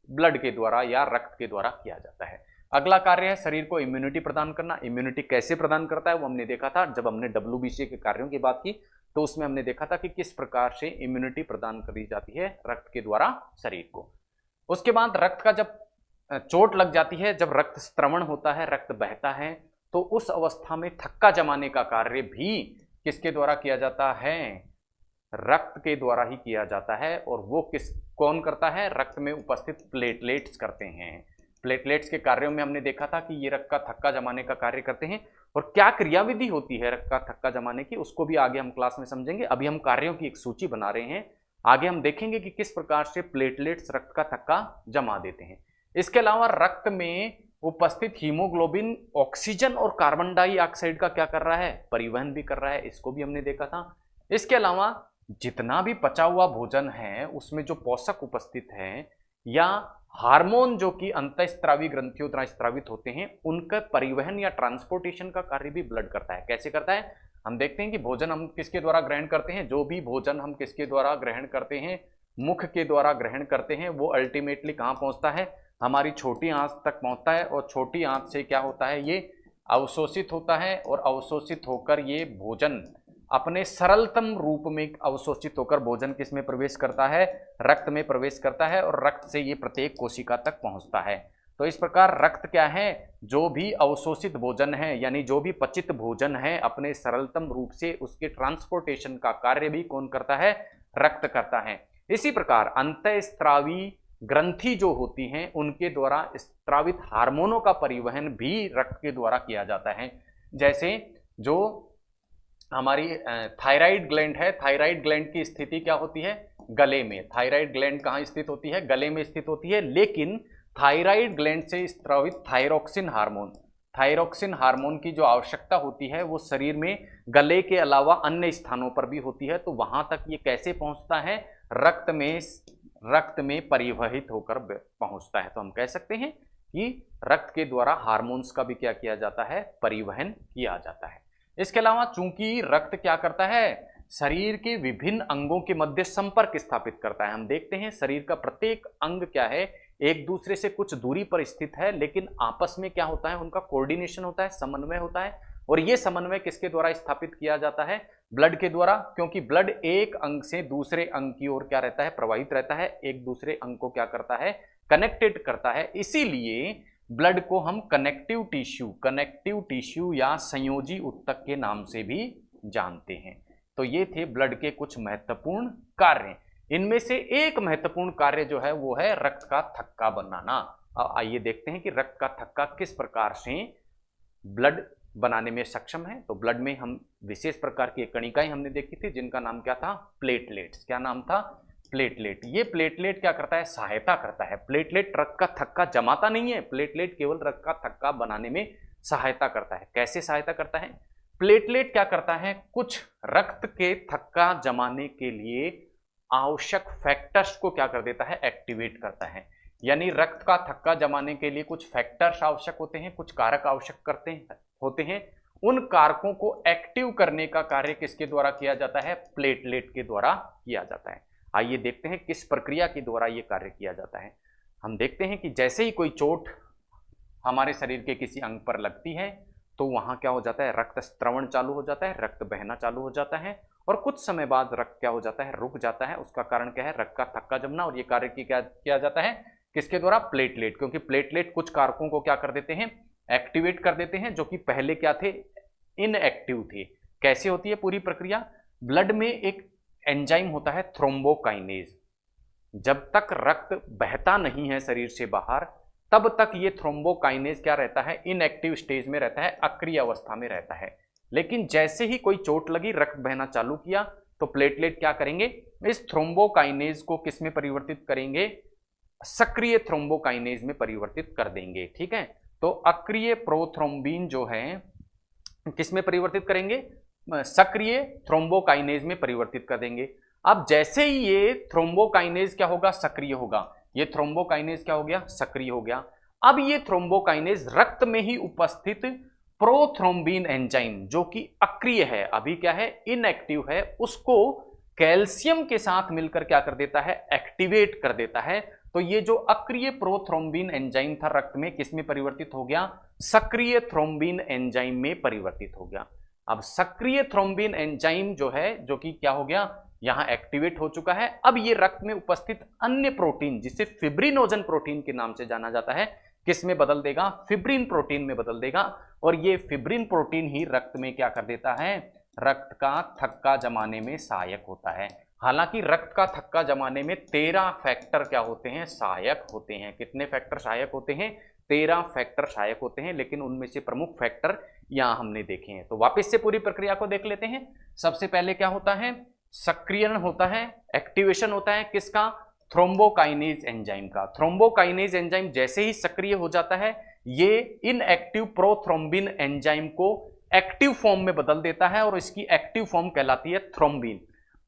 ब्लड के द्वारा या रक्त के द्वारा किया जाता है। अगला कार्य है शरीर को इम्यूनिटी प्रदान करना। इम्यूनिटी कैसे प्रदान करता है वो हमने देखा था जब हमने WBC के कार्यों की बात की, तो उसमें हमने देखा था कि किस प्रकार से इम्यूनिटी प्रदान करी जाती है रक्त के द्वारा शरीर को। उसके बाद रक्त का जब चोट लग जाती है, जब रक्त स्त्रवण होता है, रक्त बहता है, तो उस अवस्था में थक्का जमाने का कार्य भी किसके द्वारा किया जाता है, रक्त के द्वारा ही किया जाता है। और वो कौन करता है, रक्त में उपस्थित प्लेटलेट्स करते हैं। प्लेटलेट्स के कार्यों में हमने देखा था कि ये रक्त का थक्का जमाने का कार्य करते हैं। और क्या क्रियाविधि होती है रक्त का थक्का जमाने की, उसको भी आगे हम क्लास में समझेंगे। अभी हम कार्यों की एक सूची बना रहे हैं। आगे हम देखेंगे कि किस प्रकार से प्लेटलेट्स रक्त का थक्का जमा देते हैं। इसके अलावा रक्त में उपस्थित हीमोग्लोबिन ऑक्सीजन और कार्बन डाइऑक्साइड का क्या कर रहा है, परिवहन भी कर रहा है, इसको भी हमने देखा था। इसके अलावा जितना भी पचा हुआ भोजन है उसमें जो पोषक उपस्थित हैं या हार्मोन जो कि अंतःस्रावी ग्रंथियों द्वारा स्रावित होते हैं, उनका परिवहन या ट्रांसपोर्टेशन का कार्य भी ब्लड करता है। कैसे करता है, हम देखते हैं कि भोजन हम किसके द्वारा ग्रहण करते हैं, जो भी भोजन हम किसके द्वारा ग्रहण करते हैं, मुख के द्वारा ग्रहण करते हैं, वो अल्टीमेटली कहाँ पहुंचता है, हमारी छोटी आंत तक पहुंचता है। और छोटी आंत से क्या होता है, ये अवशोषित होता है और अवशोषित होकर ये भोजन अपने सरलतम रूप में अवशोषित होकर भोजन किस में प्रवेश करता है, रक्त में प्रवेश करता है और रक्त से ये प्रत्येक कोशिका तक पहुंचता है। तो इस प्रकार रक्त क्या है, जो भी अवशोषित भोजन है यानी जो भी पचित भोजन है अपने सरलतम रूप से उसके ट्रांसपोर्टेशन का कार्य भी कौन करता है, रक्त करता है। इसी प्रकार अंतःस्रावी ग्रंथि जो होती हैं उनके द्वारा स्रावित हार्मोनों का परिवहन भी रक्त के द्वारा किया जाता है। जैसे जो हमारी थायराइड ग्लैंड है, थायराइड ग्लैंड की स्थिति क्या होती है, गले में। थायराइड ग्लैंड कहाँ स्थित होती है, गले में स्थित होती है। लेकिन थायराइड ग्लैंड से स्रावित थायरोक्सिन हार्मोन की जो आवश्यकता होती है वो शरीर में गले के अलावा अन्य स्थानों पर भी होती है। तो वहां तक ये कैसे पहुंचता है, रक्त में परिवहित होकर पहुंचता है। तो हम कह सकते हैं कि रक्त के द्वारा हार्मोन्स का भी क्या किया जाता है, परिवहन किया जाता है। इसके अलावा चूंकि रक्त क्या करता है, शरीर के विभिन्न अंगों के मध्य संपर्क स्थापित करता है। हम देखते हैं शरीर का प्रत्येक अंग क्या है, एक दूसरे से कुछ दूरी पर स्थित है, लेकिन आपस में क्या होता है, उनका कोऑर्डिनेशन होता है, समन्वय होता है। और यह समन्वय किसके द्वारा स्थापित किया जाता है, ब्लड के द्वारा। क्योंकि ब्लड एक अंग से दूसरे अंग की ओर क्या रहता है, प्रवाहित रहता है, एक दूसरे अंग को क्या करता है, कनेक्टेड करता है। इसीलिए ब्लड को हम कनेक्टिव टिश्यू या संयोजी ऊतक के नाम से भी जानते हैं। तो ये थे ब्लड के कुछ महत्वपूर्ण कार्य। इनमें से एक महत्वपूर्ण कार्य जो है वो है रक्त का थक्का बनाना। अब आइए देखते हैं कि रक्त का थक्का किस प्रकार से ब्लड बनाने में सक्षम है। तो ब्लड में हम विशेष प्रकार की कणिकाएं हमने देखी थी जिनका नाम क्या था, प्लेटलेट्स। क्या नाम था, प्लेटलेट। ये प्लेटलेट क्या करता है, सहायता करता है। प्लेटलेट रक्त का थक्का जमाता नहीं है, प्लेटलेट केवल रक्त का थक्का बनाने में सहायता करता है। कैसे सहायता करता है, प्लेटलेट क्या करता है, कुछ रक्त के थक्का जमाने के लिए आवश्यक फैक्टर्स को क्या कर देता है, एक्टिवेट करता है। यानी रक्त का थक्का जमाने के लिए कुछ फैक्टर्स आवश्यक होते हैं, कुछ कारक आवश्यक होते हैं। उन कारकों को एक्टिव करने का कार्य किसके द्वारा किया जाता है, प्लेटलेट के द्वारा किया जाता है। आइए देखते हैं किस प्रक्रिया के द्वारा यह कार्य किया जाता है। हम देखते हैं कि जैसे ही कोई चोट हमारे शरीर के किसी अंग पर लगती है तो वहां क्या हो जाता है, रक्त स्त्रवण चालू हो जाता है, रक्त बहना चालू हो जाता है और कुछ समय बाद रक्त क्या हो जाता है, रुक जाता है। उसका कारण क्या है, रक्त का थक्का जमना। और ये कार्य क्या किया जाता है, किसके द्वारा, प्लेटलेट। क्योंकि प्लेटलेट कुछ कारकों को क्या कर देते हैं, एक्टिवेट कर देते हैं, जो कि पहले क्या थे, इनएक्टिव थे। कैसे होती है पूरी प्रक्रिया, ब्लड में एक एंजाइम होता है थ्रोम्बोकाइनेज। जब तक रक्त बहता नहीं है शरीर से बाहर तब तक ये थ्रोम्बोकाइनेज क्या रहता है, इनएक्टिव स्टेज में रहता है, अक्रिय अवस्था में रहता है। लेकिन जैसे ही कोई चोट लगी, रक्त बहना चालू किया, तो प्लेटलेट क्या करेंगे, इस थ्रोम्बोकाइनेज को किस में परिवर्तित करेंगे, सक्रिय थ्रोम्बोकाइनेज में परिवर्तित कर देंगे। ठीक है, तो अक्रिय प्रोथ्रोम्बिन जो है किस में परिवर्तित करेंगे, सक्रिय थ्रोम्बोकाइनेज में परिवर्तित कर देंगे। अब जैसे ही ये थ्रोम्बोकाइनेज क्या होगा, सक्रिय होगा, ये थ्रोम्बोकाइनेज क्या हो गया, सक्रिय हो गया। अब ये थ्रोम्बोकाइनेज रक्त में ही उपस्थित प्रोथ्रोम्बिन एंजाइम जो कि अक्रिय है, अभी क्या है, इनएक्टिव है, उसको कैल्शियम के साथ मिलकर क्या कर देता है, एक्टिवेट कर देता है। तो ये जो अक्रिय प्रोथ्रोम्बिन एंजाइम था रक्त में किस में परिवर्तित हो गया, सक्रिय थ्रोम्बिन एंजाइम में परिवर्तित हो गया। अब सक्रिय थ्रोम्बिन एंजाइम जो है, जो कि क्या हो गया, यहां एक्टिवेट हो चुका है। अब ये रक्त में उपस्थित अन्य प्रोटीन जिसे फिब्रिनोजन प्रोटीन के नाम से जाना जाता है, किस में बदल देगा, फिब्रिन प्रोटीन में बदल देगा। और ये फिब्रिन प्रोटीन ही रक्त में क्या कर देता है, रक्त का थक्का जमाने में सहायक होता है। हालांकि रक्त का थक्का जमाने में 13 फैक्टर क्या होते हैं, सहायक होते हैं। कितने फैक्टर सहायक होते हैं, 13 फैक्टर सहायक होते हैं, लेकिन उनमें से प्रमुख फैक्टर यहां हमने देखे हैं। तो वापस से पूरी प्रक्रिया को देख लेते हैं। सबसे पहले क्या होता है, सक्रियण होता है, एक्टिवेशन होता है किसका, थ्रोम्बोकाइनेज एंजाइम का। थ्रोम्बोकाइनेज एंजाइम जैसे ही सक्रिय हो जाता है ये इनएक्टिव प्रोथ्रोम्बिन एंजाइम को एक्टिव फॉर्म में बदल देता है और इसकी एक्टिव फॉर्म कहलाती है थ्रोम्बिन।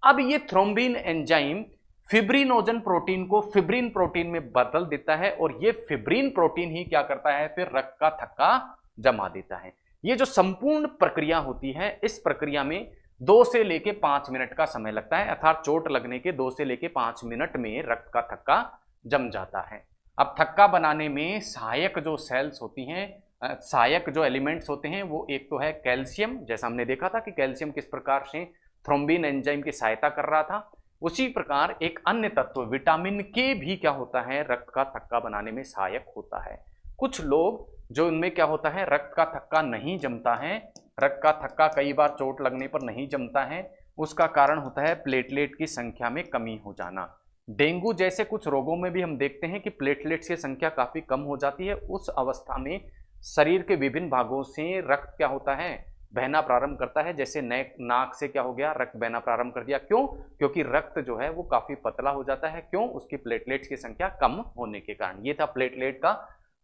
अब ये थ्रोम्बिन एंजाइम फिब्रिनोजन प्रोटीन को फिब्रिन प्रोटीन में बदल देता है और ये फिब्रिन प्रोटीन ही क्या करता है, फिर रक्त का थक्का जमा देता है। ये जो संपूर्ण प्रक्रिया होती है, इस प्रक्रिया में 2 से लेके 5 मिनट का समय लगता है, अर्थात चोट लगने के 2 से लेके 5 मिनट में रक्त का थक्का जम जाता है। अब थक्का बनाने में सहायक जो सेल्स होती हैं, सहायक जो एलिमेंट्स होते हैं, वो एक तो है कैल्शियम, जैसा हमने देखा था कि कैल्शियम किस प्रकार से थ्रोम्बिन एंजाइम की सहायता कर रहा था। उसी प्रकार एक अन्य तत्व विटामिन के भी क्या होता है, रक्त का थक्का बनाने में सहायक होता है। कुछ लोग जो उनमें क्या होता है, रक्त का थक्का नहीं जमता है, रक्त का थक्का कई बार चोट लगने पर नहीं जमता है, उसका कारण होता है प्लेटलेट की संख्या में कमी हो जाना। डेंगू जैसे कुछ रोगों में भी हम देखते हैं कि प्लेटलेट्स की संख्या काफी कम हो जाती है। उस अवस्था में शरीर के विभिन्न भागों से रक्त क्या होता है, बहना प्रारंभ करता है। जैसे नाक से क्या हो गया, रक्त बहना प्रारंभ कर दिया। क्यों? क्योंकि रक्त जो है वो काफी पतला हो जाता है। क्यों? उसकी प्लेटलेट्स की संख्या कम होने के कारण। ये था प्लेटलेट का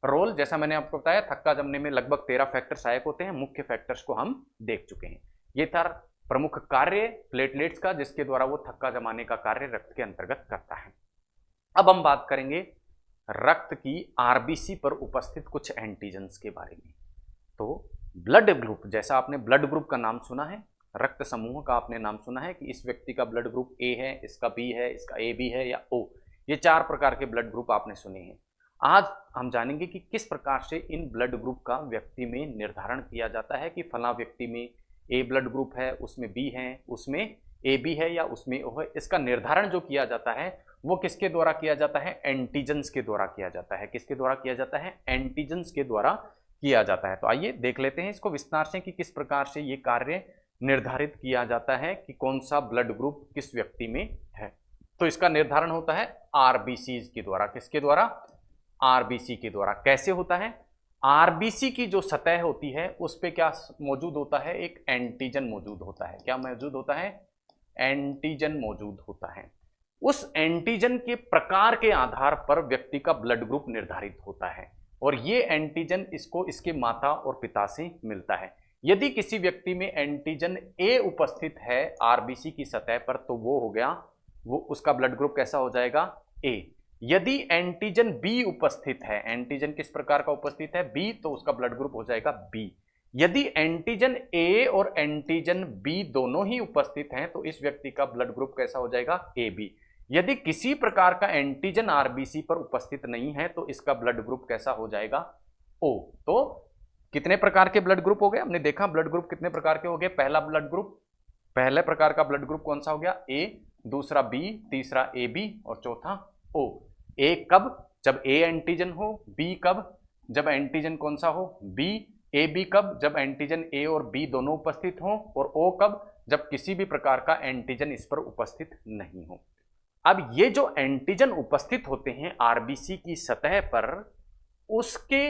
रोल। जैसा मैंने आपको बताया, थक्का जमने में लगभग 13 फैक्टर सहायक होते हैं। मुख्य फैक्टर्स को हम देख चुके हैं। ये था प्रमुख कार्य प्लेटलेट्स का, जिसके द्वारा वो थक्का जमाने का कार्य रक्त के अंतर्गत करता है। अब हम बात करेंगे रक्त की आरबीसी पर उपस्थित कुछ एंटीजेंस के बारे में। तो ब्लड ग्रुप, जैसा आपने ब्लड ग्रुप का नाम सुना है, रक्त समूह का आपने नाम सुना है कि इस व्यक्ति का ब्लड ग्रुप ए है, इसका बी है, इसका ए बी है या ओ, ये 4 प्रकार के ब्लड ग्रुप आपने सुने हैं। आज हम जानेंगे कि किस प्रकार से इन ब्लड ग्रुप का व्यक्ति में निर्धारण किया जाता है कि फला व्यक्ति में ए ब्लड ग्रुप है, उसमें बी है, उसमें ए बी है या उसमें ओ है। इसका निर्धारण जो किया जाता है वो किसके द्वारा किया जाता है, एंटीजेंस के द्वारा किया जाता है। किसके द्वारा किया जाता है, एंटीजेंस के द्वारा किया जाता है। तो आइए देख लेते हैं इसको विस्तार से कि किस प्रकार से ये कार्य निर्धारित किया जाता है कि कौन सा ब्लड ग्रुप किस व्यक्ति में है। तो इसका निर्धारण होता है आरबीसी के द्वारा। किसके द्वारा, आरबीसी के द्वारा। कैसे होता है, आरबीसी की जो सतह होती है उस पे क्या मौजूद होता है, एक एंटीजन मौजूद होता है। क्या मौजूद होता है, एंटीजन मौजूद होता है। उस एंटीजन के प्रकार के आधार पर व्यक्ति का ब्लड ग्रुप निर्धारित होता है और ये एंटीजन इसको इसके माता और पिता से मिलता है। यदि किसी व्यक्ति में एंटीजन ए उपस्थित है आरबीसी की सतह पर तो वो हो गया, वो उसका ब्लड ग्रुप कैसा हो जाएगा, ए। यदि एंटीजन बी उपस्थित है, एंटीजन किस प्रकार का उपस्थित है, बी, तो उसका ब्लड ग्रुप हो जाएगा बी। यदि एंटीजन ए और एंटीजन बी दोनों ही उपस्थित हैं तो इस व्यक्ति का ब्लड ग्रुप कैसा हो जाएगा, ए बी। यदि किसी प्रकार का एंटीजन आरबीसी पर उपस्थित नहीं है तो इसका ब्लड ग्रुप कैसा हो जाएगा, ओ। तो कितने प्रकार के ब्लड ग्रुप हो गए, हमने देखा ब्लड ग्रुप कितने प्रकार के हो गए। पहला ब्लड ग्रुप, पहले प्रकार का ब्लड ग्रुप कौन सा हो गया, ए, दूसरा बी, तीसरा ए बी और चौथा ओ। ए कब, जब ए एंटीजन हो, बी कब, जब एंटीजन कौन सा हो, बी, ए बी कब, जब एंटीजन ए और बी दोनों उपस्थित हो, और ओ कब, जब किसी भी प्रकार का एंटीजन इस पर उपस्थित नहीं हो। अब ये जो एंटीजन उपस्थित होते हैं आरबीसी की सतह पर, उसके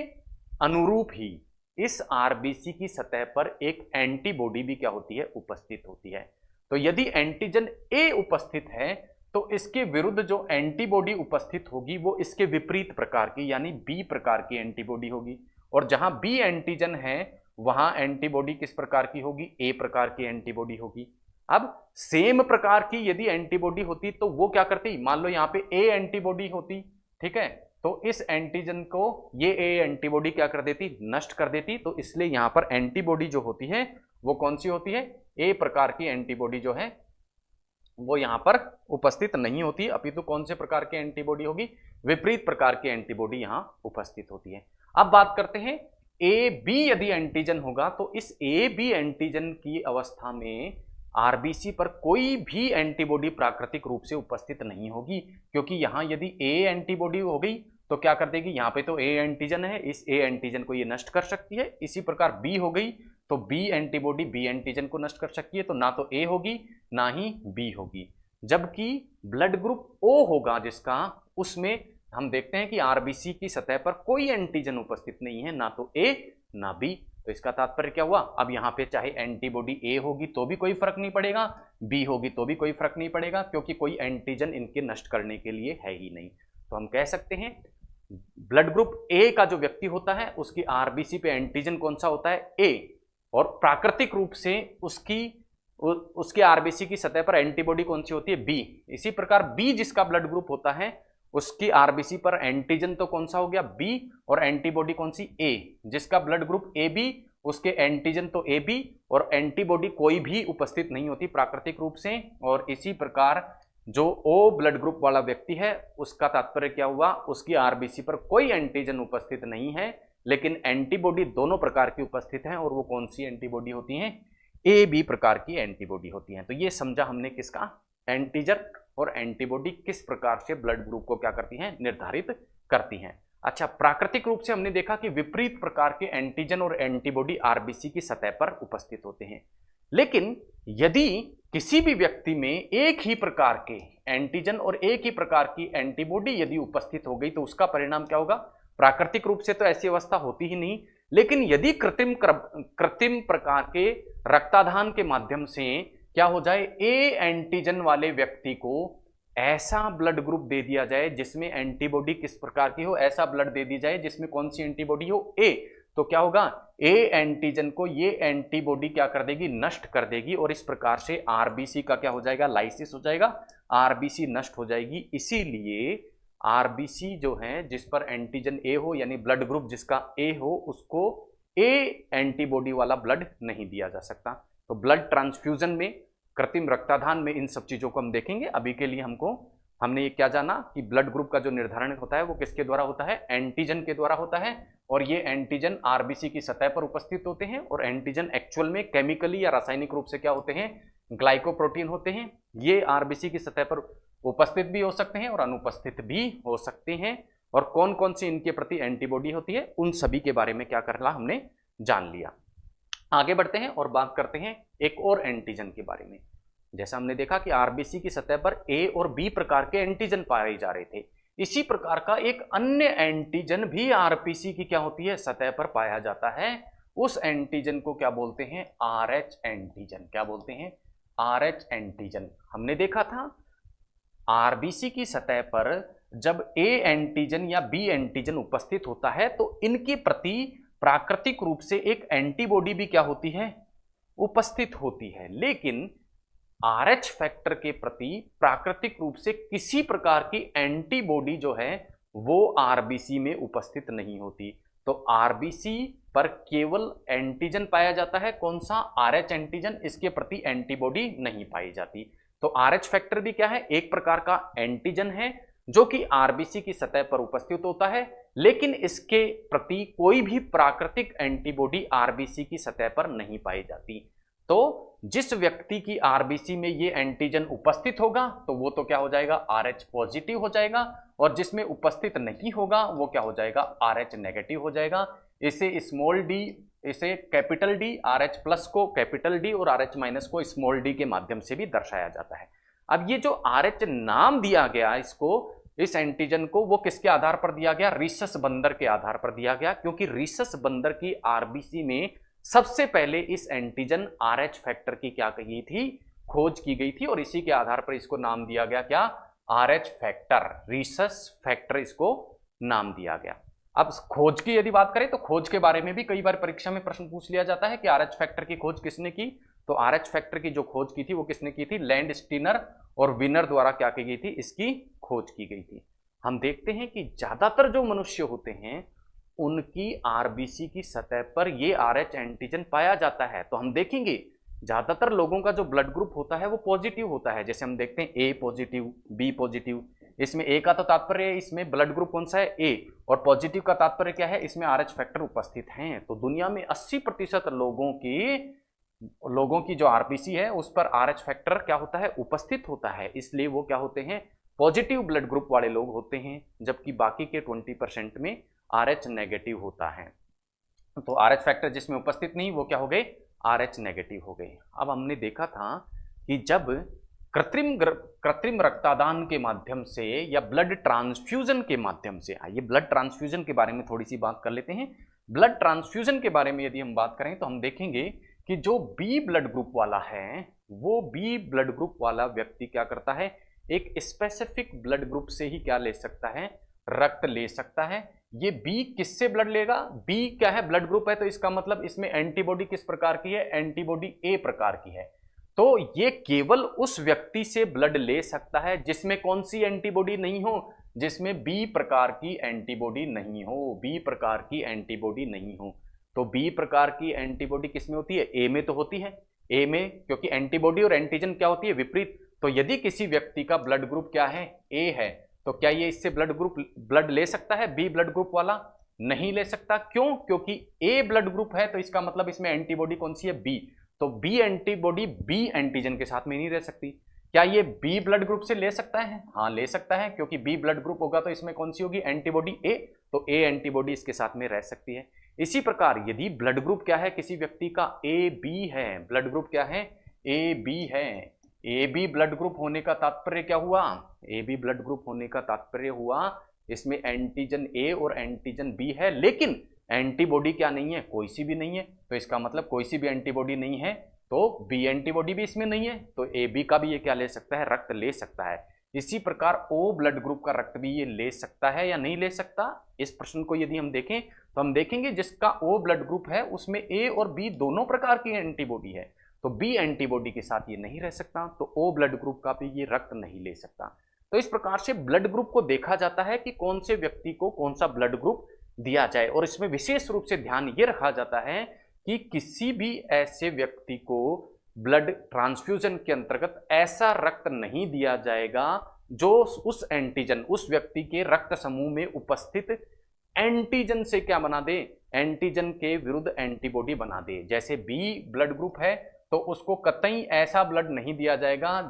अनुरूप ही इस आरबीसी की सतह पर एक एंटीबॉडी भी क्या होती है, उपस्थित होती है। तो यदि एंटीजन ए उपस्थित है तो इसके विरुद्ध जो एंटीबॉडी उपस्थित होगी वो इसके विपरीत प्रकार की यानी बी प्रकार की एंटीबॉडी होगी। और जहां बी एंटीजन है वहां एंटीबॉडी किस प्रकार की होगी, ए प्रकार की एंटीबॉडी होगी। अब सेम प्रकार की यदि एंटीबॉडी होती तो वो क्या करती, मान लो यहां पे ए एंटीबॉडी होती, ठीक है, तो इस एंटीजन को ये ए एंटीबॉडी क्या कर देती, नष्ट कर देती। तो इसलिए यहां पर एंटीबॉडी जो होती है वो कौन सी होती है, ए प्रकार की एंटीबॉडी जो है वो यहां पर उपस्थित नहीं होती, अपितु कौन से प्रकार की एंटीबॉडी होगी, विपरीत प्रकार की एंटीबॉडी यहां उपस्थित होती है। अब बात करते हैं ए बी यदि एंटीजन होगा तो इस ए बी एंटीजन की अवस्था में आरबीसी पर कोई भी एंटीबॉडी प्राकृतिक रूप से उपस्थित नहीं होगी, क्योंकि यहां यदि ए एंटीबॉडी हो गई तो क्या कर देगी, यहां पे तो ए एंटीजन है, इस ए एंटीजन को ये नष्ट कर सकती है। इसी प्रकार बी हो गई तो बी एंटीबॉडी बी एंटीजन को नष्ट कर सकती है, तो ना तो ए होगी ना ही बी होगी। जबकि ब्लड ग्रुप ओ होगा जिसका, उसमें हम देखते हैं कि आरबीसी की सतह पर कोई एंटीजन उपस्थित नहीं है, ना तो ए ना बी। तो इसका तात्पर्य क्या हुआ, अब यहाँ पे चाहे एंटीबॉडी ए होगी तो भी कोई फर्क नहीं पड़ेगा, बी होगी तो भी कोई फर्क नहीं पड़ेगा, क्योंकि कोई एंटीजन इनके नष्ट करने के लिए है ही नहीं। तो हम कह सकते हैं ब्लड ग्रुप ए का जो व्यक्ति होता है उसकी आरबीसी पे एंटीजन कौन सा होता है, ए, और प्राकृतिक रूप से उसकी आरबीसी की सतह पर एंटीबॉडी कौन सी होती है, बी। इसी प्रकार बी जिसका ब्लड ग्रुप होता है उसकी आरबीसी पर एंटीजन तो कौन सा हो गया, बी, और एंटीबॉडी कौन सी, ए। जिसका ब्लड ग्रुप ए बी उसके एंटीजन तो ए बी और एंटीबॉडी कोई भी उपस्थित नहीं होती प्राकृतिक रूप से। और इसी प्रकार जो ओ ब्लड ग्रुप वाला व्यक्ति है उसका तात्पर्य क्या हुआ, उसकी आरबीसी पर कोई एंटीजन उपस्थित नहीं है लेकिन एंटीबॉडी दोनों प्रकार की उपस्थित हैं, और वो कौन सी एंटीबॉडी होती हैं, ए बी प्रकार की एंटीबॉडी होती हैं। तो ये समझा हमने किसका, एंटीजन और एंटीबॉडी किस प्रकार से ब्लड ग्रुप को क्या करती हैं, निर्धारित करती हैं। अच्छा, प्राकृतिक रूप से हमने देखा कि विपरीत प्रकार के एंटीजन और एंटीबॉडी आरबीसी की सतह पर उपस्थित होते हैं। लेकिन यदि किसी भी व्यक्ति में एक ही प्रकार के एंटीजन और एक ही प्रकार की एंटीबॉडी यदि उपस्थित हो गई तो उसका परिणाम क्या होगा, प्राकृतिक रूप से तो ऐसी अवस्था होती ही नहीं, लेकिन यदि कृत्रिम प्रकार के रक्ताधान के माध्यम से क्या हो जाए, ए एंटीजन वाले व्यक्ति को ऐसा ब्लड ग्रुप दे दिया जाए जिसमें एंटीबॉडी किस प्रकार की हो, ऐसा ब्लड दे दी जाए जिसमें कौन सी एंटीबॉडी हो, ए, तो क्या होगा, ए एंटीजन को ये एंटीबॉडी क्या कर देगी, नष्ट कर देगी, और इस प्रकार से आरबीसी का क्या हो जाएगा, लाइसिस हो जाएगा, आरबीसी नष्ट हो जाएगी। इसीलिए आरबीसी जो है जिस पर एंटीजन ए हो यानी ब्लड ग्रुप जिसका ए हो उसको ए एंटीबॉडी वाला ब्लड नहीं दिया जा सकता। तो ब्लड ट्रांसफ्यूजन में, कृत्रिम रक्ताधान में इन सब चीजों को हम देखेंगे। अभी के लिए हमने ये क्या जाना कि ब्लड ग्रुप का जो निर्धारण होता है वो किसके द्वारा होता है, एंटीजन के द्वारा होता है, और ये एंटीजन आरबीसी की सतह पर उपस्थित होते हैं, और एंटीजन एक्चुअल में केमिकली या रासायनिक रूप से क्या होते हैं, ग्लाइकोप्रोटीन होते हैं। ये आरबीसी की सतह पर उपस्थित भी हो सकते हैं और अनुपस्थित भी हो सकते हैं, और कौन कौन सी इनके प्रति एंटीबॉडी होती है उन सभी के बारे में क्या करना हमने जान लिया। आगे बढ़ते हैं और बात करते हैं एक और एंटीजन के बारे में। जैसा हमने देखा कि आरबीसी की सतह पर ए और बी प्रकार के एंटीजन पाए जा रहे थे, इसी प्रकार का एक अन्य एंटीजन भी आरबीसी की क्या होती है, सतह पर पाया जाता है। उस एंटीजन को क्या बोलते हैं, आरएच एंटीजन। क्या बोलते हैं, आरएच एंटीजन। हमने देखा था आरबीसी की सतह पर जब ए एंटीजन या बी एंटीजन उपस्थित होता है तो इनके प्रति प्राकृतिक रूप से एक एंटीबॉडी भी क्या होती है, उपस्थित होती है। लेकिन आरएच फैक्टर के प्रति प्राकृतिक रूप से किसी प्रकार की एंटीबॉडी जो है वो आरबीसी में उपस्थित नहीं होती। तो आरबीसी पर केवल एंटीजन पाया जाता है, कौन सा, आरएच एंटीजन, इसके प्रति एंटीबॉडी नहीं पाई जाती। तो आरएच फैक्टर भी क्या है, एक प्रकार का एंटीजन है जो कि आरबीसी की सतह पर उपस्थित होता है, लेकिन इसके प्रति कोई भी प्राकृतिक एंटीबॉडी आरबीसी की सतह पर नहीं पाई जाती। तो जिस व्यक्ति की आरबीसी में ये एंटीजन उपस्थित होगा तो वो तो क्या हो जाएगा, आरएच पॉजिटिव हो जाएगा, और जिसमें उपस्थित नहीं होगा वो क्या हो जाएगा, आरएच नेगेटिव हो जाएगा। इसे स्मॉल डी, इसे कैपिटल डी, आरएच प्लस को कैपिटल डी और आरएच माइनस को स्मॉल डी के माध्यम से भी दर्शाया जाता है। अब ये जो आरएच नाम दिया गया इसको, इस एंटीजन को, वो किसके आधार पर दिया गया, रीसस बंदर के आधार पर दिया गया, क्योंकि रीसस बंदर की आरबीसी में सबसे पहले इस एंटीजन आरएच फैक्टर की क्या कही थी, खोज की गई थी, और इसी के आधार पर इसको नाम दिया गया क्या, आरएच फैक्टर, रीसस फैक्टर इसको नाम दिया गया। अब खोज की यदि बात करें तो खोज के बारे में भी कई बार परीक्षा में प्रश्न पूछ लिया जाता है कि आरएच फैक्टर की खोज किसने की। तो आरएच फैक्टर की जो खोज की थी वो किसने की थी, लैंड स्टीनर और विनर द्वारा क्या की गई थी, इसकी खोज की गई थी। हम देखते हैं कि ज्यादातर जो मनुष्य होते हैं उनकी आरबीसी की सतह पर ये आरएच एंटीजन पाया जाता है। तो हम देखेंगे ज्यादातर लोगों का जो ब्लड ग्रुप होता है वो पॉजिटिव होता है। जैसे हम देखते हैं ए पॉजिटिव, बी पॉजिटिव, इसमें ए का तो तात्पर्य है इसमें ब्लड ग्रुप कौन सा है, ए, और पॉजिटिव का तात्पर्य क्या है, इसमें आरएच फैक्टर उपस्थित हैं। तो दुनिया में 80% लोगों की जो आरबीसी है उस पर आरएच फैक्टर क्या होता है, उपस्थित होता है, इसलिए वो क्या होते हैं, पॉजिटिव ब्लड ग्रुप वाले लोग होते हैं, जबकि बाकी के 20% में आरएच नेगेटिव होता है। तो आरएच फैक्टर जिसमें उपस्थित नहीं वो क्या हो गए, आरएच नेगेटिव हो गए। अब हमने देखा था कि जब कृत्रिम रक्तदान के माध्यम से या ब्लड ट्रांसफ्यूजन के माध्यम से, आइए ब्लड ट्रांसफ्यूजन के बारे में थोड़ी सी बात कर लेते हैं। ब्लड ट्रांसफ्यूजन के बारे में यदि हम बात करें तो हम देखेंगे कि जो बी ब्लड ग्रुप वाला है, वो बी ब्लड ग्रुप वाला व्यक्ति क्या करता है, एक स्पेसिफिक ब्लड ग्रुप से ही क्या ले सकता है, रक्त ले सकता है। ये बी किससे ब्लड लेगा, बी क्या है, ब्लड ग्रुप है, तो इसका मतलब इसमें एंटीबॉडी किस प्रकार की है, एंटीबॉडी ए प्रकार की है। तो ये केवल उस व्यक्ति से ब्लड ले सकता है जिसमें कौन सी एंटीबॉडी नहीं हो, जिसमें बी प्रकार की एंटीबॉडी नहीं हो, बी प्रकार की एंटीबॉडी नहीं हो। तो बी प्रकार की एंटीबॉडी किसमें होती है, ए में तो होती है, ए में, क्योंकि एंटीबॉडी और एंटीजन क्या होती है, विपरीत। तो यदि किसी व्यक्ति का ब्लड ग्रुप क्या है, ए है, तो क्या ये इससे ब्लड ले सकता है, बी ब्लड ग्रुप वाला? नहीं ले सकता। क्यों? क्योंकि ए ब्लड ग्रुप है, तो इसका मतलब इसमें एंटीबॉडी कौन सी है, बी। तो बी एंटीबॉडी बी एंटीजन के साथ में नहीं रह सकती। क्या ये बी ब्लड ग्रुप से ले सकता है? हाँ ले सकता है, क्योंकि बी ब्लड ग्रुप होगा तो इसमें कौन सी होगी, एंटीबॉडी ए, तो ए एंटीबॉडी इसके साथ में रह सकती है। इसी प्रकार यदि ब्लड ग्रुप क्या है किसी व्यक्ति का, ए बी है, ब्लड ग्रुप क्या है, ए बी है, ए बी ब्लड ग्रुप होने का तात्पर्य क्या हुआ, ए बी ब्लड ग्रुप होने का तात्पर्य हुआ इसमें एंटीजन ए और एंटीजन बी है, लेकिन एंटीबॉडी क्या नहीं है, कोई सी भी नहीं है। तो इसका मतलब कोई सी भी एंटीबॉडी नहीं है, तो बी एंटीबॉडी भी इसमें नहीं है, तो ए बी का भी ये क्या ले सकता है, रक्त ले सकता है। इसी प्रकार ओ ब्लड ग्रुप का रक्त भी ये ले सकता है या नहीं ले सकता। इस प्रश्न को यदि हम देखें तो हम देखेंगे जिसका ओ ब्लड ग्रुप है उसमें ए और बी दोनों प्रकार की एंटीबॉडी है, तो बी एंटीबॉडी के साथ ये नहीं रह सकता, तो ओ ब्लड ग्रुप का भी ये रक्त नहीं ले सकता। तो इस प्रकार से ब्लड ग्रुप को देखा जाता है कि कौन से व्यक्ति को कौन सा ब्लड ग्रुप दिया जाए, और इसमें विशेष रूप से ध्यान ये रखा जाता है कि किसी भी ऐसे व्यक्ति को ब्लड ट्रांसफ्यूजन के अंतर्गत ऐसा रक्त नहीं दिया जाएगा जो उस एंटीजन, उस व्यक्ति के रक्त समूह में उपस्थित एंटीजन से क्या बना दे, एंटीजन के विरुद्ध एंटीबॉडी बना दे। जैसे बी ब्लड ग्रुप है तो उसको कतई ऐसा ब्लड नहीं दिया जाएगा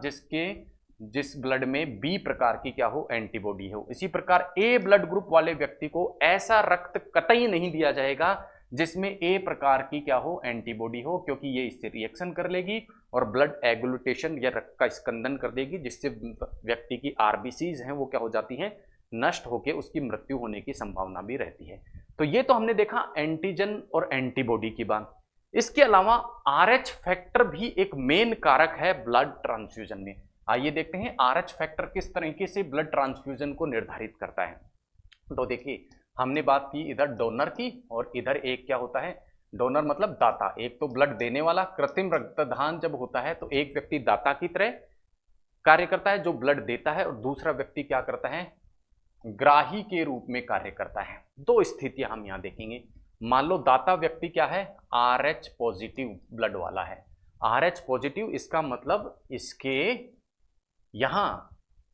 जिस ब्लड में बी प्रकार की क्या हो, एंटीबॉडी हो। इसी प्रकार ए ब्लड ग्रुप वाले व्यक्ति को ऐसा रक्त कतई नहीं दिया जाएगा जिसमें ए प्रकार की क्या हो, एंटीबॉडी हो, क्योंकि ये इससे रिएक्शन कर लेगी और ब्लड एगुलुटेशन या रक्त का स्कंदन कर देगी, जिससे व्यक्ति की आरबीसीज हैं वो क्या हो जाती हैं, नष्ट होकर उसकी मृत्यु होने की संभावना भी रहती है। तो ये तो हमने देखा एंटीजन और एंटीबॉडी की बात। इसके अलावा आरएच फैक्टर भी एक मेन कारक है ब्लड ट्रांसफ्यूजन में। आइए देखते हैं आरएच फैक्टर किस तरीके से ब्लड ट्रांसफ्यूजन को निर्धारित करता है। तो देखिए हमने बात की इधर डोनर की और इधर एक क्या होता है, डोनर मतलब दाता। एक तो ब्लड देने वाला, कृत्रिम रक्तदान जब होता है तो एक व्यक्ति दाता की तरह कार्य करता है जो ब्लड देता है, और दूसरा व्यक्ति क्या करता है, ग्राही के रूप में कार्य करता है। दो स्थितियां हम यहां देखेंगे। मान लो दाता व्यक्ति क्या है, आरएच पॉजिटिव ब्लड वाला है। आरएच पॉजिटिव इसका मतलब इसके यहां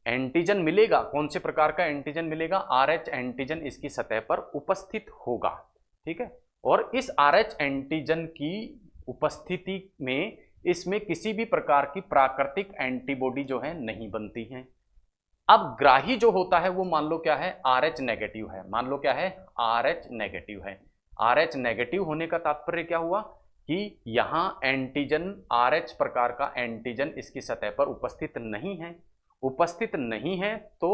एंटीजन मिलेगा, कौन से प्रकार का एंटीजन मिलेगा, आरएच एंटीजन इसकी सतह पर उपस्थित होगा, ठीक है। और इस आरएच एंटीजन की उपस्थिति में इसमें किसी भी प्रकार की प्राकृतिक एंटीबॉडी जो है नहीं बनती है। अब ग्राही जो होता है वो मान लो क्या है, आरएच नेगेटिव है, मान लो क्या है, आरएच नेगेटिव है। आरएच नेगेटिव होने का तात्पर्य क्या हुआ कि यहां एंटीजन, आरएच प्रकार का एंटीजन इसकी सतह पर उपस्थित नहीं है। उपस्थित नहीं है तो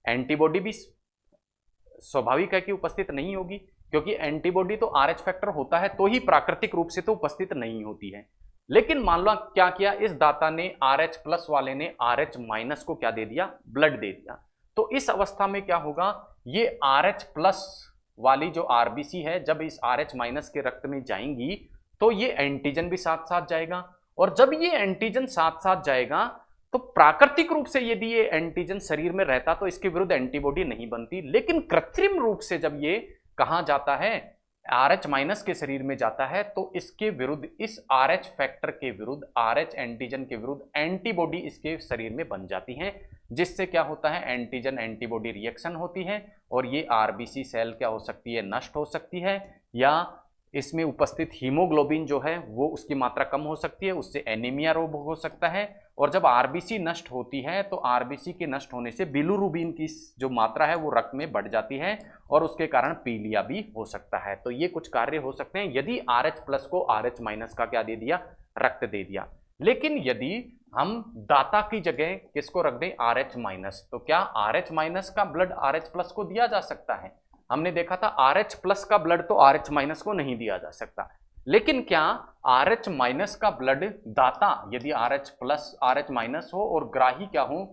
एंटीबॉडी भी स्वाभाविक है कि उपस्थित नहीं होगी, क्योंकि एंटीबॉडी तो आरएच फैक्टर होता है तो ही प्राकृतिक रूप से तो उपस्थित नहीं होती है। लेकिन मान लो क्या किया, इस दाता ने, आरएच प्लस वाले ने आरएच माइनस को क्या दे दिया, ब्लड दे दिया। तो इस अवस्था में क्या होगा, ये आरएच प्लस वाली जो आरबीसी है जब इस आरएच माइनस के रक्त में जाएंगी तो ये एंटीजन भी साथ साथ जाएगा, और जब ये एंटीजन साथ साथ जाएगा तो प्राकृतिक रूप से यदि ये एंटीजन शरीर में रहता तो इसके विरुद्ध एंटीबॉडी नहीं बनती। लेकिन कृत्रिम रूप से जब ये कहां जाता है, आरएच माइनस के शरीर में जाता है, तो इसके विरुद्ध, इस आरएच फैक्टर के विरुद्ध, आरएच एंटीजन के विरुद्ध एंटीबॉडी इसके शरीर में बन जाती है, जिससे क्या होता है, एंटीजन एंटीबॉडी रिएक्शन होती है और ये आरबीसी सेल क्या हो सकती है, नष्ट हो सकती है, या इसमें उपस्थित हीमोग्लोबिन जो है वो उसकी मात्रा कम हो सकती है, उससे एनीमिया रोग हो सकता है। और जब आरबीसी नष्ट होती है तो आरबीसी के नष्ट होने से बिलिरुबिन की जो मात्रा है वो रक्त में बढ़ जाती है और उसके कारण पीलिया भी हो सकता है। तो ये कुछ कार्य हो सकते हैं यदि आरएच प्लस को आरएच माइनस का क्या दे दिया, रक्त दे दिया। लेकिन यदि हम दाता की जगह किसको रख दें, आरएच माइनस, तो क्या आरएच माइनस का ब्लड आरएच प्लस को दिया जा सकता है? हमने देखा था RH प्लस का ब्लड तो RH माइनस को नहीं दिया जा सकता, लेकिन क्या RH माइनस का ब्लड दाता यदि RH प्लस RH माइनस हो और ग्राही क्या हो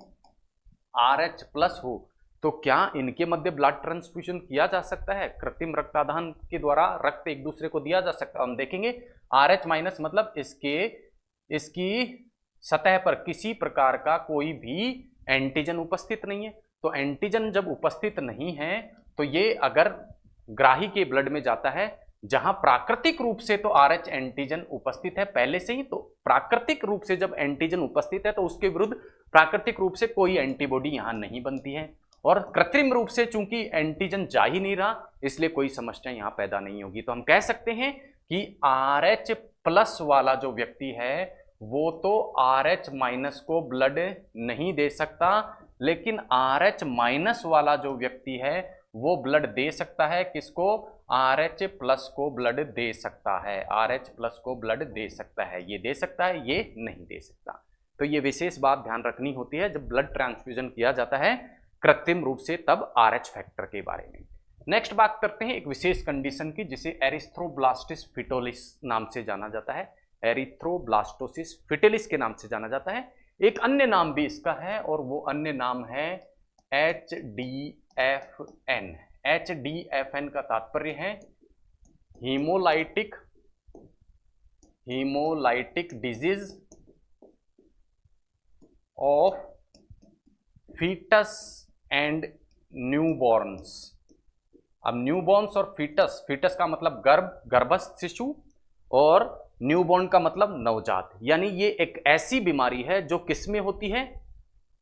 RH प्लस हो, तो क्या इनके मध्य ब्लड ट्रांसफ्यूजन किया जा सकता है? कृत्रिम रक्तादान के द्वारा रक्त एक दूसरे को दिया जा सकता है। हम देखेंगे RH माइनस मतलब इसकी सतह पर किसी प्रकार का कोई भी एंटीजन उपस्थित नहीं है। तो एंटीजन जब उपस्थित नहीं है तो ये अगर ग्राही के ब्लड में जाता है, जहां प्राकृतिक रूप से तो RH एंटीजन उपस्थित है पहले से ही, तो प्राकृतिक रूप से जब एंटीजन उपस्थित है तो उसके विरुद्ध प्राकृतिक रूप से कोई एंटीबॉडी यहां नहीं बनती है, और कृत्रिम रूप से चूंकि एंटीजन जा ही नहीं रहा इसलिए कोई समस्या यहां पैदा नहीं होगी। तो हम कह सकते हैं कि RH प्लस वाला जो व्यक्ति है वो तो RH माइनस को ब्लड नहीं दे सकता, लेकिन RH माइनस वाला जो व्यक्ति है वो ब्लड दे सकता है। किसको? RH प्लस को ब्लड दे सकता है। RH प्लस को ब्लड दे सकता है, ये दे सकता है, ये नहीं दे सकता। तो ये विशेष बात ध्यान रखनी होती है जब ब्लड ट्रांसफ्यूजन किया जाता है कृत्रिम रूप से, तब RH फैक्टर के बारे में। नेक्स्ट बात करते हैं एक विशेष कंडीशन की जिसे एरिथ्रोब्लास्टिस फिटोलिस नाम से जाना जाता है। एरिथ्रोब्लास्टोसिस फिटिलिस के नाम से जाना जाता है। एक अन्य नाम भी इसका है और वो अन्य नाम है HDFN। HDFN का तात्पर्य है haemolytic disease of foetus and newborns. अब न्यूबॉर्न्स और फीटस का मतलब गर्भस्थ शिशु, और न्यूबॉर्न का मतलब नवजात, यानी ये एक ऐसी बीमारी है जो किस में होती है?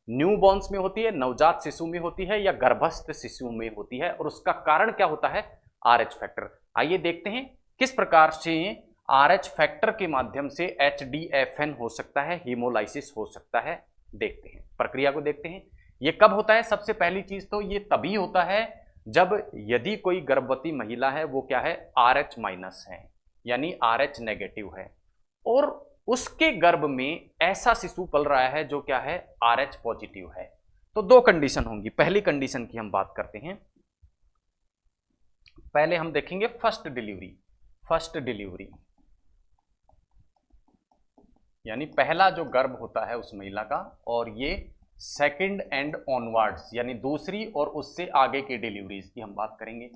न्यूबॉर्न्स में होती है, नवजात शिशु में होती है, या गर्भस्थ शिशु में होती है, और उसका कारण क्या होता है? RH factor. आइए देखते हैं किस प्रकार से RH फैक्टर के माध्यम से HDFN हो सकता है, हीमोलाइसिस हो सकता है। देखते हैं प्रक्रिया को, देखते हैं ये कब होता है। सबसे पहली चीज तो ये तभी होता है जब यदि कोई गर्भवती महिला है वो क्या है? RH माइनस है, यानी RH नेगेटिव है, और उसके गर्भ में ऐसा शिशु पल रहा है जो क्या है? RH पॉजिटिव है। तो दो कंडीशन होंगी। पहली कंडीशन की हम बात करते हैं, पहले हम देखेंगे फर्स्ट डिलीवरी यानी पहला जो गर्भ होता है उस महिला का, और ये सेकंड एंड ऑनवर्ड्स यानी दूसरी और उससे आगे की डिलीवरीज की हम बात करेंगे।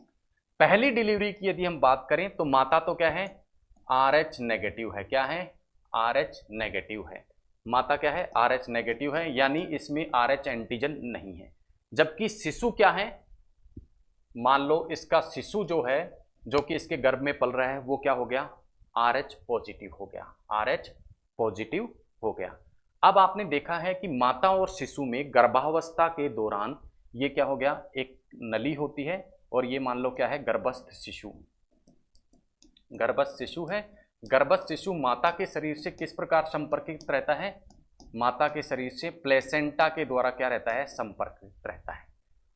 पहली डिलीवरी की यदि हम बात करें तो माता तो क्या है? RH नेगेटिव है। क्या है? RH नेगेटिव है। माता क्या है? RH नेगेटिव है, यानी इसमें RH एंटीजन नहीं है। जबकि शिशु क्या है? मान लो इसका शिशु जो है, जो कि इसके गर्भ में पल रहा है, वो क्या हो गया? RH पॉजिटिव हो गया। RH पॉजिटिव हो गया। अब आपने देखा है कि माता और शिशु में गर्भावस्था के दौरान ये क्या हो गया? एक नली होती है, और ये मान लो क्या है? गर्भस्थ शिशु है। गर्भस्थ शिशु माता के शरीर से किस प्रकार संपर्कित रहता है? माता के शरीर से प्लेसेंटा के द्वारा क्या रहता है? संपर्कित रहता है।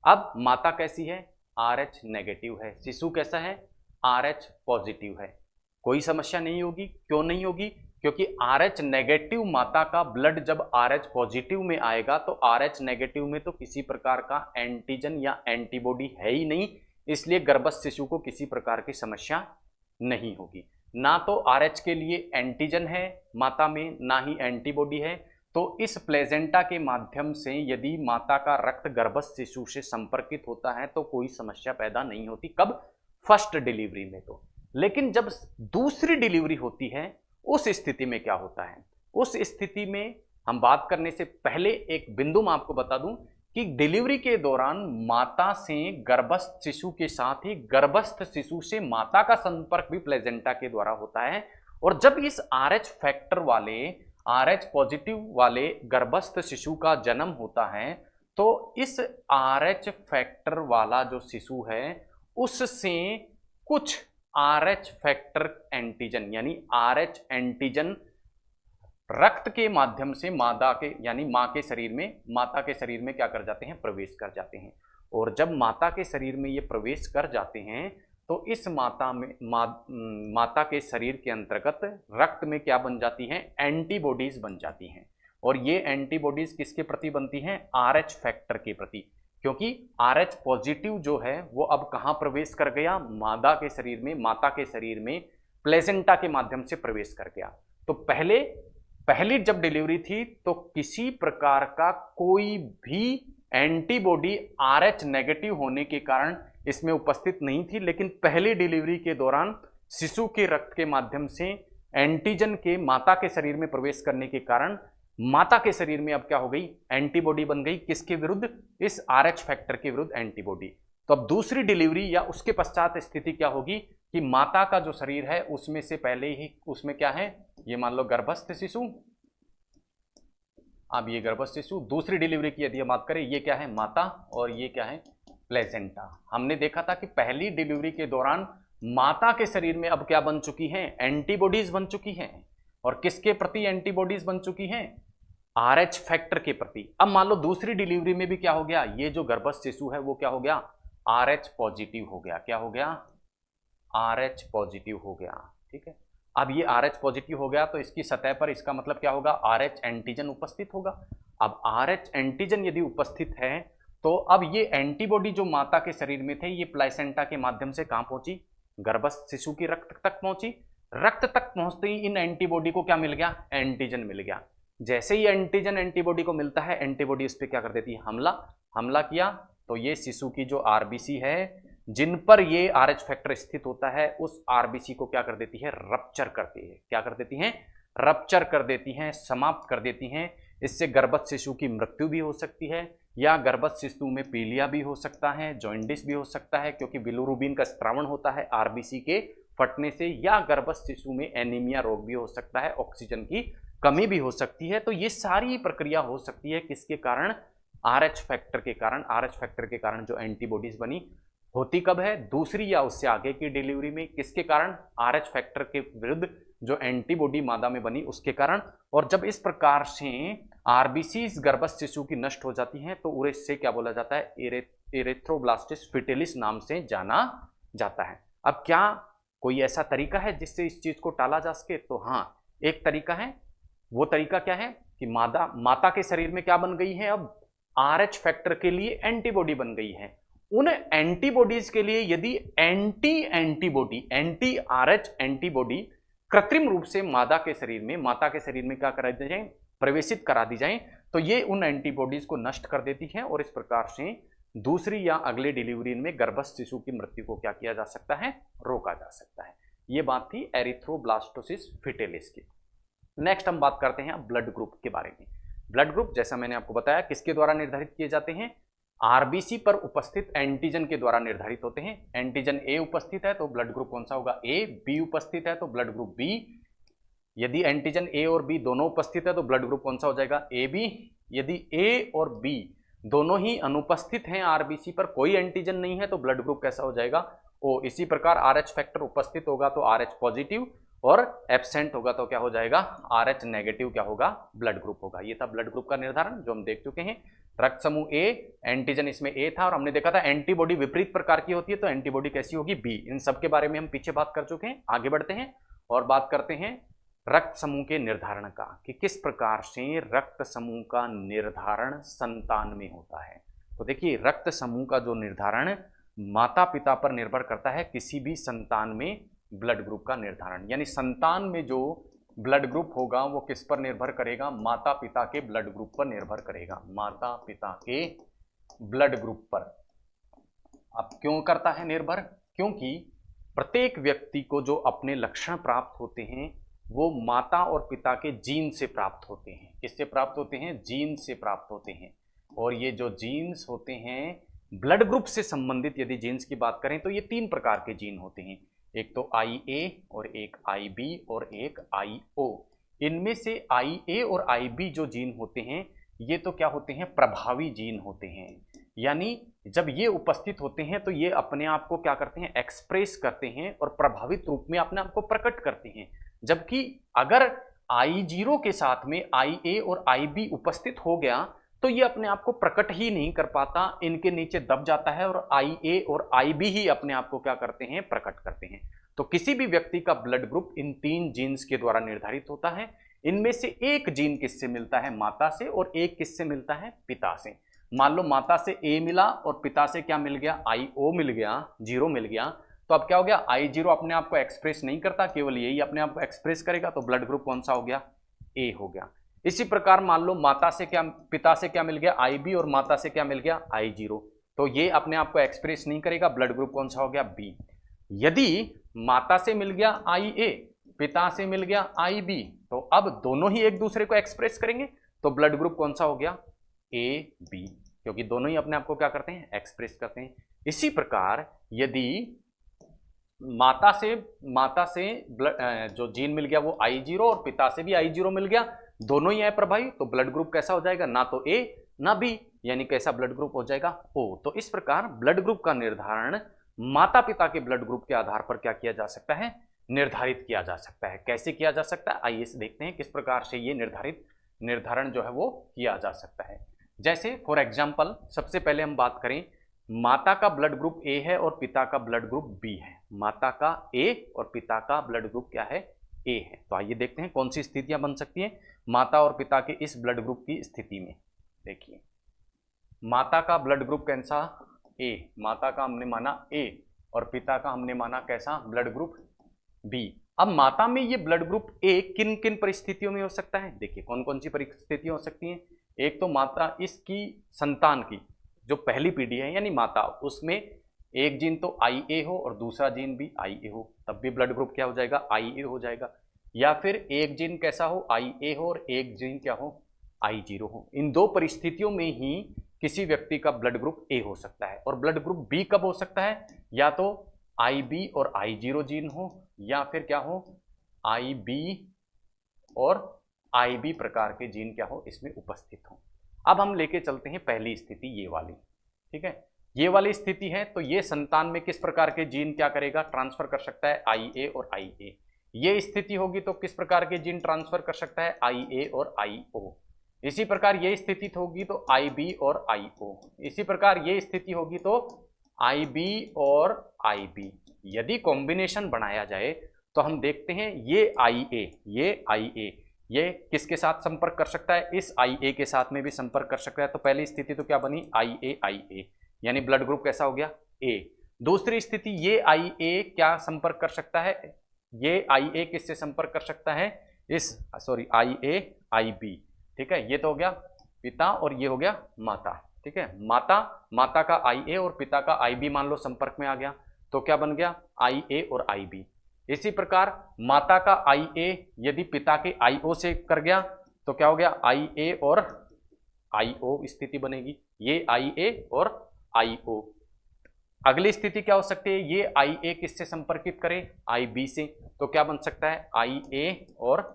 अब माता कैसी है? RH नेगेटिव है। शिशु कैसा है? RH पॉजिटिव है। कोई समस्या नहीं होगी। क्यों नहीं होगी? क्योंकि RH नेगेटिव माता का ब्लड जब RH पॉजिटिव में आएगा तो RH नेगेटिव में तो किसी प्रकार का एंटीजन या एंटीबॉडी है ही नहीं, इसलिए गर्भस्थ शिशु को किसी प्रकार की समस्या नहीं होगी। ना तो RH के लिए एंटीजन है माता में, ना ही एंटीबॉडी है। तो इस प्लेजेंटा के माध्यम से यदि माता का रक्त गर्भस्थ शिशु से संपर्कित होता है तो कोई समस्या पैदा नहीं होती। कब? फर्स्ट डिलीवरी में तो। लेकिन जब दूसरी डिलीवरी होती है उस स्थिति में क्या होता है? उस स्थिति में हम बात करने से पहले एक बिंदु मैं आपको बता दूं कि डिलीवरी के दौरान माता से गर्भस्थ शिशु के साथ ही गर्भस्थ शिशु से माता का संपर्क भी प्लेजेंटा के द्वारा होता है। और जब इस RH फैक्टर वाले, RH पॉजिटिव वाले गर्भस्थ शिशु का जन्म होता है तो इस RH फैक्टर वाला जो शिशु है उससे कुछ RH फैक्टर एंटीजन यानी RH एंटीजन रक्त के माध्यम से माता के यानी माता के शरीर में क्या कर जाते हैं? प्रवेश कर जाते हैं। और जब माता के शरीर में ये प्रवेश कर जाते हैं तो इस माता के शरीर के अंतर्गत रक्त में क्या बन जाती हैं? एंटीबॉडीज बन जाती हैं। और ये एंटीबॉडीज किसके प्रति बनती हैं? RH फैक्टर के प्रति। क्योंकि RH पॉजिटिव जो है वो अब कहाँ प्रवेश कर गया, मादा के शरीर में, माता के शरीर में प्लेसेंटा के माध्यम से प्रवेश कर गया। तो पहली जब डिलीवरी थी तो किसी प्रकार का कोई भी एंटीबॉडी RH नेगेटिव होने के कारण इसमें उपस्थित नहीं थी, लेकिन पहली डिलीवरी के दौरान शिशु के रक्त के माध्यम से एंटीजन के माता के शरीर में प्रवेश करने के कारण माता के शरीर में अब क्या हो गई, एंटीबॉडी बन गई। किसके विरुद्ध, इस RH फैक्टर के विरुद्ध एंटीबॉडी। तो अब दूसरी डिलीवरी या उसके पश्चात स्थिति क्या होगी कि माता का जो शरीर है उसमें से पहले ही उसमें क्या है, ये मान लो गर्भस्थ शिशु, अब ये गर्भस्थ शिशु, दूसरी डिलीवरी की यदि हम बात करें, ये क्या है माता और ये क्या है प्लेसेंटा। हमने देखा था कि पहली डिलीवरी के दौरान माता के शरीर में अब क्या बन चुकी हैं, एंटीबॉडीज बन चुकी हैं। और किसके प्रति एंटीबॉडीज बन चुकी हैं, RH फैक्टर के प्रति। अब मान लो दूसरी डिलीवरी में भी क्या हो गया, ये जो गर्भस्थ शिशु है वो क्या हो गया, RH पॉजिटिव हो गया। क्या हो गया, RH पॉजिटिव हो गया। ठीक है, अब ये RH पॉजिटिव हो गया तो इसकी सतह पर इसका मतलब क्या होगा, RH एंटीजन उपस्थित होगा। अब RH एंटीजन यदि उपस्थित है तो अब ये एंटीबॉडी जो माता के शरीर में थे ये प्लेसेंटा के माध्यम से कहां पहुंची, गर्भस्थ शिशु की रक्त तक पहुंची। रक्त तक पहुंचते ही इन एंटीबॉडी को क्या मिल गया, एंटीजन मिल गया। जैसे ही एंटीजन एंटीबॉडी को मिलता है, एंटीबॉडी इस पे क्या कर देती है, हमला किया। तो ये शिशु की जो आरबीसी है जिन पर ये RH फैक्टर स्थित होता है उस आरबीसी को क्या कर देती है, रप्चर करती है। क्या कर देती हैं, रप्चर कर देती हैं, समाप्त कर देती हैं। इससे गर्भस्थ शिशु की मृत्यु भी हो सकती है या गर्भस्थ शिशु में पीलिया भी हो सकता है, जॉन्डिस भी हो सकता है, क्योंकि बिलिरुबिन का स्त्रावण होता है आरबीसी के फटने से, या गर्भस्थ शिशु में एनीमिया रोग भी हो सकता है, ऑक्सीजन की कमी भी हो सकती है। तो ये सारी प्रक्रिया हो सकती है किसके कारण, RH फैक्टर के कारण। RH फैक्टर के कारण जो एंटीबॉडीज बनी होती कब है, दूसरी या उससे आगे की डिलीवरी में। किसके कारण, RH फैक्टर के विरुद्ध जो एंटीबॉडी मादा में बनी उसके कारण। और जब इस प्रकार से आरबीसी गर्भस्थ शिशु की नष्ट हो जाती हैं तो उसे क्या बोला जाता है, एरेथ्रोब्लास्टिस फिटिलिस नाम से जाना जाता है। अब क्या कोई ऐसा तरीका है जिससे इस चीज को टाला जा सके, तो हाँ एक तरीका है। वो तरीका क्या है कि माता के शरीर में क्या बन गई है, अब RH फैक्टर के लिए एंटीबॉडी बन गई है। उन एंटीबॉडीज के लिए यदि एंटी RH एंटीबॉडी कृत्रिम रूप से माता के शरीर में क्या करा दी जाए, प्रवेशित करा दी जाए, तो ये उन एंटीबॉडीज को नष्ट कर देती है और इस प्रकार से दूसरी या अगले डिलीवरी में गर्भस्थ शिशु की मृत्यु को क्या किया जा सकता है, रोका जा सकता है। ये बात थी एरिथ्रोब्लास्टोसिस फिटिलिस की। नेक्स्ट हम बात करते हैं ब्लड ग्रुप के बारे में। ब्लड ग्रुप जैसा मैंने आपको बताया किसके द्वारा निर्धारित किए जाते हैं, आरबीसी पर उपस्थित एंटीजन के द्वारा निर्धारित होते हैं। एंटीजन ए उपस्थित है तो ब्लड ग्रुप कौन सा होगा, ए। बी उपस्थित है तो ब्लड ग्रुप बी। यदि एंटीजन ए और बी दोनों उपस्थित है तो ब्लड ग्रुप कौन सा हो जाएगा, ए बी। यदि ए और बी दोनों ही अनुपस्थित हैं, आरबीसी पर कोई एंटीजन नहीं है, तो ब्लड ग्रुप कैसा हो जाएगा, ओ। इसी प्रकार RH फैक्टर उपस्थित होगा तो RH पॉजिटिव और एब्सेंट होगा तो क्या हो जाएगा, RH नेगेटिव क्या होगा, ब्लड ग्रुप होगा। ये था ब्लड ग्रुप का निर्धारण जो हम देख चुके हैं। रक्त समूह ए, एंटीजन इसमें ए था और हमने देखा था एंटीबॉडी विपरीत प्रकार की होती है तो एंटीबॉडी कैसी होगी, बी। इन सब के बारे में हम पीछे बात कर चुके हैं। आगे बढ़ते हैं और बात करते हैं रक्त समूह के निर्धारण का, कि किस प्रकार से रक्त समूह का निर्धारण संतान में होता है। तो देखिए रक्त समूह का जो निर्धारण माता पिता पर निर्भर करता है, किसी भी संतान में ब्लड ग्रुप का निर्धारण, यानी संतान में जो ब्लड ग्रुप होगा वो किस पर निर्भर करेगा, माता पिता के ब्लड ग्रुप पर निर्भर करेगा, माता पिता के ब्लड ग्रुप पर। अब क्यों करता है निर्भर, क्योंकि प्रत्येक व्यक्ति को जो अपने लक्षण प्राप्त होते हैं वो माता और पिता के जीन से प्राप्त होते हैं। किससे प्राप्त होते हैं, जीन से प्राप्त होते हैं। और ये जो जीन्स होते हैं ब्लड ग्रुप से संबंधित, यदि जीन्स की बात करें तो ये 3 प्रकार के जीन होते हैं, एक तो IA और एक IB और एक IO। इनमें से IA और IB जो जीन होते हैं ये तो क्या होते हैं, प्रभावी जीन होते हैं, यानी जब ये उपस्थित होते हैं तो ये अपने आप को क्या करते हैं, एक्सप्रेस करते हैं और प्रभावित रूप में अपने आप को प्रकट करते हैं। जबकि अगर I0 के साथ में IA और IB उपस्थित हो गया तो ये अपने आप को प्रकट ही नहीं कर पाता, इनके नीचे दब जाता है और IA और IB ही अपने आप को क्या करते हैं, प्रकट करते हैं। तो किसी भी व्यक्ति का ब्लड ग्रुप इन 3 जीन्स के द्वारा निर्धारित होता है। इनमें से एक जीन किससे मिलता है, माता से, और एक किससे मिलता है, पिता से। मान लो माता से ए मिला और पिता से क्या मिल गया, IO मिल गया, 0 मिल गया, तो अब क्या हो गया, I0 अपने आप को एक्सप्रेस नहीं करता, केवल यही अपने आप को एक्सप्रेस करेगा, तो ब्लड ग्रुप कौन सा हो गया, ए हो गया। इसी प्रकार मान लो माता से क्या, पिता से क्या मिल गया, IB, और माता से क्या मिल गया, I0, तो ये अपने आप को एक्सप्रेस नहीं करेगा, ब्लड ग्रुप कौन सा हो गया, बी। यदि माता से मिल गया IA, पिता से मिल गया IB, तो अब दोनों ही एक दूसरे को एक्सप्रेस करेंगे, तो ब्लड ग्रुप कौन सा हो गया, AB, क्योंकि दोनों ही अपने आप को क्या करते हैं, एक्सप्रेस करते हैं। इसी प्रकार यदि माता से जो जीन मिल गया वो I0 और पिता से भी I0 मिल गया, दोनों ही है प्रभावी, तो ब्लड ग्रुप कैसा हो जाएगा, ना तो A ना B, यानी कैसा ब्लड ग्रुप हो जाएगा, O। तो इस प्रकार ब्लड ग्रुप का निर्धारण माता पिता के ब्लड ग्रुप के आधार पर क्या किया जा सकता है, निर्धारित किया जा सकता है। कैसे किया जा सकता है, आइए देखते हैं किस प्रकार से ये निर्धारण जो है वो किया जा सकता है। जैसे फॉर एग्जाम्पल सबसे पहले हम बात करें, माता का ब्लड ग्रुप A है और पिता का ब्लड ग्रुप B है। माता का A और पिता का ब्लड ग्रुप क्या है, A है। तो आइए देखते हैं कौन सी स्थितियां बन सकती हैं माता और पिता के इस ब्लड ग्रुप की स्थिति में। देखिए, माता का ब्लड ग्रुप कैसा, A, माता का हमने माना A और पिता का हमने माना कैसा, ब्लड ग्रुप B। अब माता में ये ब्लड ग्रुप A किन किन परिस्थितियों में हो सकता है, देखिए कौन कौन सी परिस्थितियां हो सकती हैं। एक तो माता इसकी संतान की जो पहली पीढ़ी है यानी माता, उसमें एक जीन तो IA हो और दूसरा जीन भी IA हो, तब भी ब्लड ग्रुप क्या हो जाएगा, IA हो जाएगा। या फिर एक जीन कैसा हो, IA हो, और एक जीन क्या हो, I0 हो। इन दो परिस्थितियों में ही किसी व्यक्ति का ब्लड ग्रुप A हो सकता है। और ब्लड ग्रुप B कब हो सकता है, या तो IB और I0 जीन हो, या फिर क्या हो, IB और IB प्रकार के जीन क्या हो, इसमें उपस्थित हो। अब हम लेके चलते हैं पहली स्थिति, ये वाली, ठीक है। ये वाली स्थिति है तो ये संतान में किस प्रकार के जीन क्या करेगा, ट्रांसफर कर सकता है, IA और IA। ये स्थिति होगी तो किस प्रकार के जीन ट्रांसफर कर सकता है, IA और IO। इसी प्रकार ये स्थिति होगी तो IB और IO। इसी प्रकार ये स्थिति होगी तो IB और IB। यदि कॉम्बिनेशन बनाया जाए तो हम देखते हैं ये IA ये किसके साथ संपर्क कर सकता है, इस IA के साथ में भी संपर्क कर सकता है। तो पहली स्थिति तो क्या बनी, IA यानी ब्लड ग्रुप कैसा हो गया, A। दूसरी स्थिति ये IA क्या संपर्क कर सकता है, ये IA किससे संपर्क कर सकता है, IA IB, ठीक है। ये तो हो गया पिता और ये हो गया माता, ठीक है। माता का IA और पिता का IB मान लो संपर्क में आ गया, तो क्या बन गया, IA और IB। इसी प्रकार माता का IA यदि पिता के IO से कर गया तो क्या हो गया, IA और IO स्थिति बनेगी, ये IA और IO। अगली स्थिति क्या हो सकती है, ये IA किससे संपर्कित करे, IB से, तो क्या बन सकता है, IA और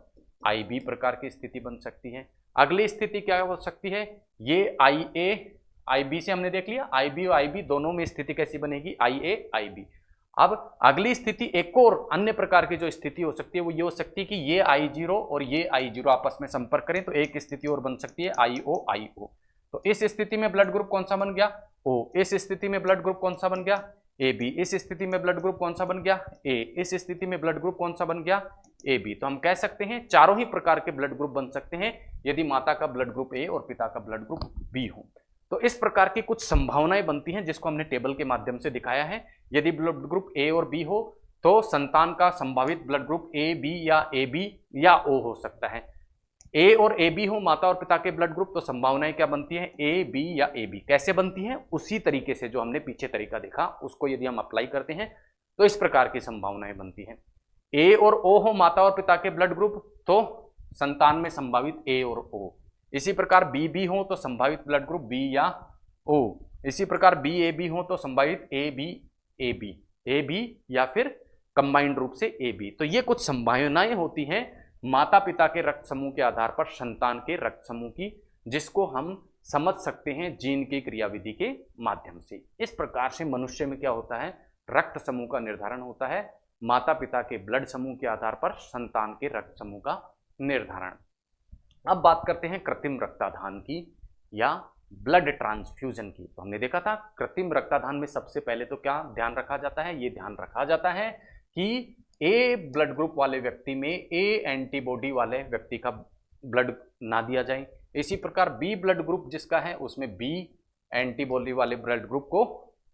IB प्रकार की स्थिति बन सकती है। अगली स्थिति क्या हो सकती है, ये IA IB से हमने देख लिया, IB और IB दोनों में स्थिति कैसी बनेगी, IA IB। अब अगली स्थिति एक और अन्य प्रकार की जो स्थिति हो सकती है वो ये हो सकती है कि ये I0 और ये I0 आपस में संपर्क करें, तो एक स्थिति और बन सकती है IO। तो इस स्थिति में ब्लड ग्रुप कौन सा बन गया, O। इस स्थिति में ब्लड ग्रुप कौन सा बन गया, AB। इस स्थिति में ब्लड ग्रुप कौन सा बन गया, A। इस स्थिति में ब्लड ग्रुप कौन सा बन गया, AB। तो हम कह सकते हैं चारों ही प्रकार के ब्लड ग्रुप बन सकते हैं यदि माता का ब्लड ग्रुप A और पिता का ब्लड ग्रुप B हो। तो इस प्रकार की कुछ संभावनाएं बनती हैं जिसको हमने टेबल के माध्यम से दिखाया है। यदि ब्लड ग्रुप A और B हो तो संतान का संभावित ब्लड ग्रुप A, B या AB या O हो सकता है। A और AB हो माता और पिता के ब्लड ग्रुप, तो संभावनाएं क्या बनती है, A, B या AB। कैसे बनती हैं, उसी तरीके से जो हमने पीछे तरीका देखा उसको यदि हम अप्लाई करते हैं तो इस प्रकार की संभावनाएं बनती हैं। A और O हो माता और पिता के ब्लड ग्रुप, तो संतान में संभावित A और O। इसी प्रकार B हो तो संभावित ब्लड ग्रुप B या O। इसी प्रकार BAB हो तो संभावित AB या फिर कंबाइंड रूप से AB। तो ये कुछ संभावनाएं होती हैं माता पिता के रक्त समूह के आधार पर संतान के रक्त समूह की, जिसको हम समझ सकते हैं जीन की क्रियाविधि के माध्यम से। इस प्रकार से मनुष्य में क्या होता है, रक्त समूह का निर्धारण होता है, माता पिता के ब्लड समूह के आधार पर संतान के रक्त समूह का निर्धारण। अब बात करते हैं कृत्रिम रक्ताधान की या ब्लड ट्रांसफ्यूजन की। तो हमने देखा था कृत्रिम रक्ताधान में सबसे पहले तो क्या ध्यान रखा जाता है, ये ध्यान रखा जाता है कि ए ब्लड ग्रुप वाले व्यक्ति में ए एंटीबॉडी वाले व्यक्ति का ब्लड ना दिया जाए। इसी प्रकार बी ब्लड ग्रुप जिसका है उसमें बी एंटीबॉडी वाले ब्लड ग्रुप को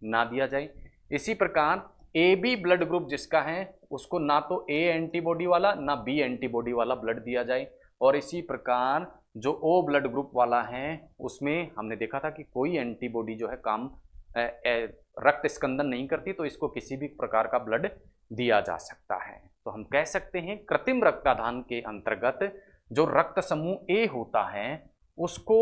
ना दिया जाए। इसी प्रकार ए बी ब्लड ग्रुप जिसका है उसको ना तो ए एंटीबॉडी वाला ना बी एंटीबॉडी वाला ब्लड दिया जाए। और इसी प्रकार जो ओ ब्लड ग्रुप वाला है उसमें हमने देखा था कि कोई एंटीबॉडी जो है काम रक्त स्कंदन नहीं करती, तो इसको किसी भी प्रकार का ब्लड दिया जा सकता है। तो हम कह सकते हैं कृत्रिम रक्तादान के अंतर्गत जो रक्त समूह ए होता है उसको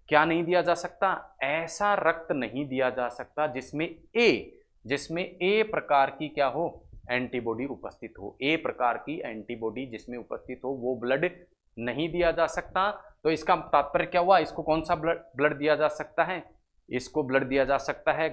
क्या नहीं दिया जा सकता, ऐसा रक्त नहीं दिया जा सकता जिसमें ए प्रकार की क्या हो, एंटीबॉडी उपस्थित हो। ए प्रकार की एंटीबॉडी जिसमें उपस्थित हो वो ब्लड नहीं दिया जा सकता। तो इसका तात्पर्य क्या हुआ, इसको कौन सा ब्लड दिया जा सकता है, इसको ब्लड दिया जा सकता है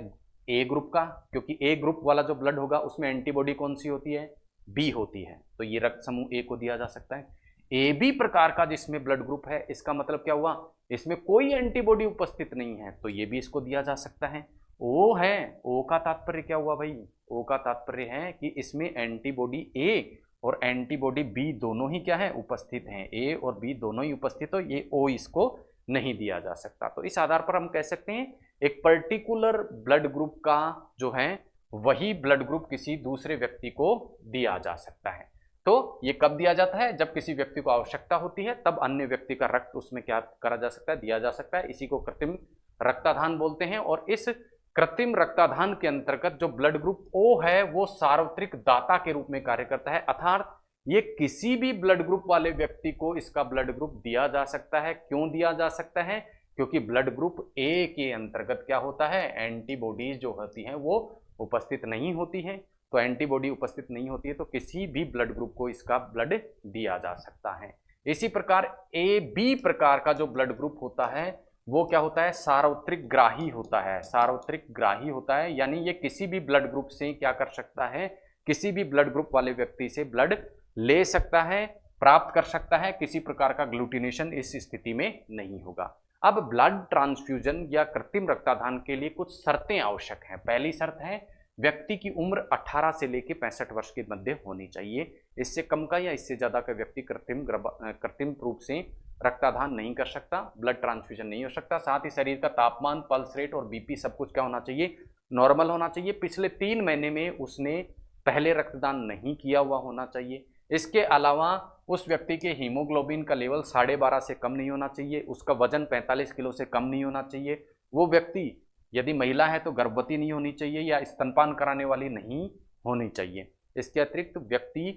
ए ग्रुप का, क्योंकि ए ग्रुप वाला जो ब्लड होगा उसमें एंटीबॉडी कौन सी होती है, बी होती है, तो ये रक्त समूह ए को दिया जा सकता है। ए बी प्रकार का जिसमें ब्लड ग्रुप है, इसका मतलब क्या हुआ, इसमें कोई एंटीबॉडी उपस्थित नहीं है, तो ये भी इसको दिया जा सकता है। ओ है, ओ का तात्पर्य क्या हुआ भाई, ओ का तात्पर्य है कि इसमें एंटीबॉडी ए और एंटीबॉडी बी दोनों ही क्या है, उपस्थित हैं, ए और बी दोनों ही उपस्थित हो, ये ओ इसको नहीं दिया जा सकता। तो इस आधार पर हम कह सकते हैं एक पर्टिकुलर ब्लड ग्रुप का जो है वही ब्लड ग्रुप किसी दूसरे व्यक्ति को दिया जा सकता है। तो ये कब दिया जाता है, जब किसी व्यक्ति को आवश्यकता होती है तब अन्य व्यक्ति का रक्त उसमें क्या करा जा सकता है, दिया जा सकता है। इसी को कृत्रिम रक्तादान बोलते हैं। और इस कृत्रिम रक्तादान के अंतर्गत जो ब्लड ग्रुप ओ है वो सार्वत्रिक दाता के रूप में कार्य करता है, अर्थात ये किसी भी ब्लड ग्रुप वाले व्यक्ति को इसका ब्लड ग्रुप दिया जा सकता है। क्यों दिया जा सकता है, क्योंकि ब्लड ग्रुप ए के अंतर्गत क्या होता है, एंटीबॉडीज जो होती हैं वो उपस्थित नहीं होती हैं। तो एंटीबॉडी उपस्थित नहीं होती है तो किसी भी ब्लड ग्रुप को इसका ब्लड दिया जा सकता है। इसी प्रकार ए बी प्रकार का जो ब्लड ग्रुप होता है वो क्या होता है, सार्वत्रिक ग्राही होता है, सार्वत्रिक ग्राही होता है, यानी ये किसी भी ब्लड ग्रुप से क्या कर सकता है, किसी भी ब्लड ग्रुप वाले व्यक्ति से ब्लड ले सकता है, प्राप्त कर सकता है, किसी प्रकार का ग्लूटिनेशन इस स्थिति में नहीं होगा। अब ब्लड ट्रांसफ्यूजन या कृत्रिम रक्तादान के लिए कुछ शर्तें आवश्यक हैं। पहली शर्त है व्यक्ति की उम्र 18 से लेकर 65 वर्ष के मध्य होनी चाहिए। इससे कम का या इससे ज्यादा का व्यक्ति कृत्रिम रूप से रक्तादान नहीं कर सकता, ब्लड ट्रांसफ्यूजन नहीं हो सकता। साथ ही शरीर का तापमान, पल्स रेट और बीपी सब कुछ क्या होना चाहिए, नॉर्मल होना चाहिए। पिछले 3 महीने में उसने पहले रक्तदान नहीं किया हुआ होना चाहिए। इसके अलावा उस व्यक्ति के हीमोग्लोबिन का लेवल 12.5 से कम नहीं होना चाहिए, उसका वजन 45 किलो से कम नहीं होना चाहिए, वो व्यक्ति यदि महिला है तो गर्भवती नहीं होनी चाहिए या स्तनपान कराने वाली नहीं होनी चाहिए। इसके अतिरिक्त व्यक्ति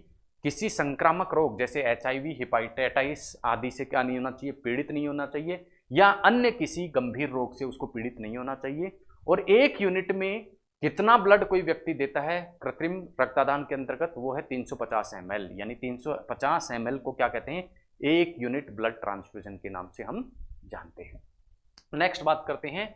किसी संक्रामक रोग जैसे HIV, हेपेटाइटिस आदि से क्या नहीं होना चाहिए, पीड़ित नहीं होना चाहिए, या अन्य किसी गंभीर रोग से उसको पीड़ित नहीं होना चाहिए। और 1 यूनिट में कितना ब्लड कोई व्यक्ति देता है कृत्रिम रक्तदान के अंतर्गत, वो है 350 ml, यानी 350 ml को क्या कहते हैं, 1 यूनिट ब्लड ट्रांसफ्यूजन के नाम से हम जानते हैं। नेक्स्ट बात करते हैं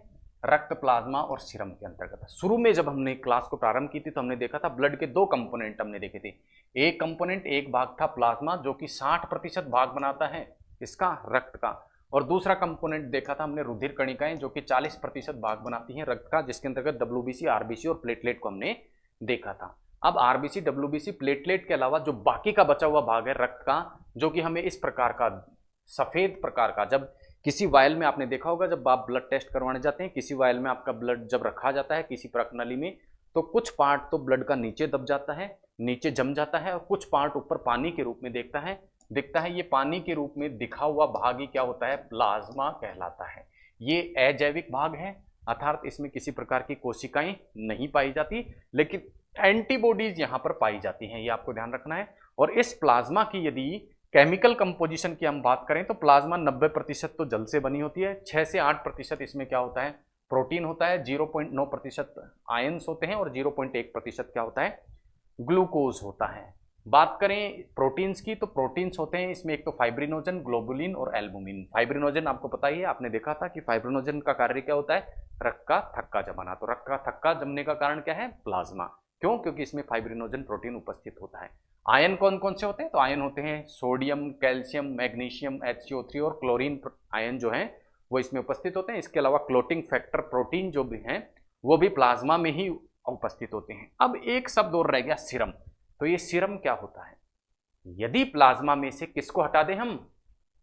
रक्त प्लाज्मा और सीरम के अंतर्गत। शुरू में जब हमने क्लास को प्रारंभ की थी तो हमने देखा था ब्लड के 2 कंपोनेंट हमने देखे थे। एक कंपोनेंट, एक भाग था प्लाज्मा जो कि 60% भाग बनाता है इसका, रक्त का, और दूसरा कंपोनेंट देखा था हमने रुधिर कणिकाएं जो कि 40% भाग बनाती हैं रक्त का, जिसके अंतर्गत WBC, RBC और प्लेटलेट को हमने देखा था। अब RBC, WBC, प्लेटलेट के अलावा जो बाकी का बचा हुआ भाग है रक्त का, जो कि हमें इस प्रकार का सफेद प्रकार का, जब किसी वायल में आपने देखा होगा जब आप ब्लड टेस्ट करवाने जाते हैं, किसी वायल में आपका ब्लड जब रखा जाता है किसी प्रणाली में, तो कुछ पार्ट तो ब्लड का नीचे दब जाता है, नीचे जम जाता है, और कुछ पार्ट ऊपर पानी के रूप में दिखता है। ये पानी के रूप में दिखा हुआ भाग ही क्या होता है, प्लाज्मा कहलाता है। ये अजैविक भाग है, अर्थात इसमें किसी प्रकार की कोशिकाएं नहीं पाई जाती, लेकिन एंटीबॉडीज यहाँ पर पाई जाती हैं, ये आपको ध्यान रखना है। और इस प्लाज्मा की यदि केमिकल कंपोजिशन की हम बात करें तो प्लाज्मा 90% तो जल से बनी होती है, 6 से 8% इसमें क्या होता है, प्रोटीन होता है, 0.9% आयंस होते हैं और 0.1% क्या होता है, ग्लूकोज होता है। बात करें प्रोटीन्स की तो प्रोटीन्स होते हैं इसमें एक तो फाइब्रिनोजन, ग्लोबुलिन और एल्बुमिन। फाइब्रिनोजन आपको पता ही है, आपने देखा था कि फाइब्रिनोजन का कार्य क्या होता है, रक्त का थक्का जमाना। तो रक्त का थक्का जमने का कारण क्या है, प्लाज्मा। क्यों, क्योंकि इसमें फाइब्रिनोजन प्रोटीन उपस्थित होता है। आयन कौन कौन से होते हैं, तो आयन होते हैं सोडियम, कैल्शियम, मैग्नीशियम, HCO3 और क्लोरीन आयन जो हैं वो इसमें उपस्थित होते हैं। इसके अलावा क्लोटिंग फैक्टर प्रोटीन जो भी हैं वो भी प्लाज्मा में ही उपस्थित होते हैं। अब एक शब्द और रह गया, सीरम। तो ये सीरम क्या होता है, यदि प्लाज्मा में से किसको हटा दें हम,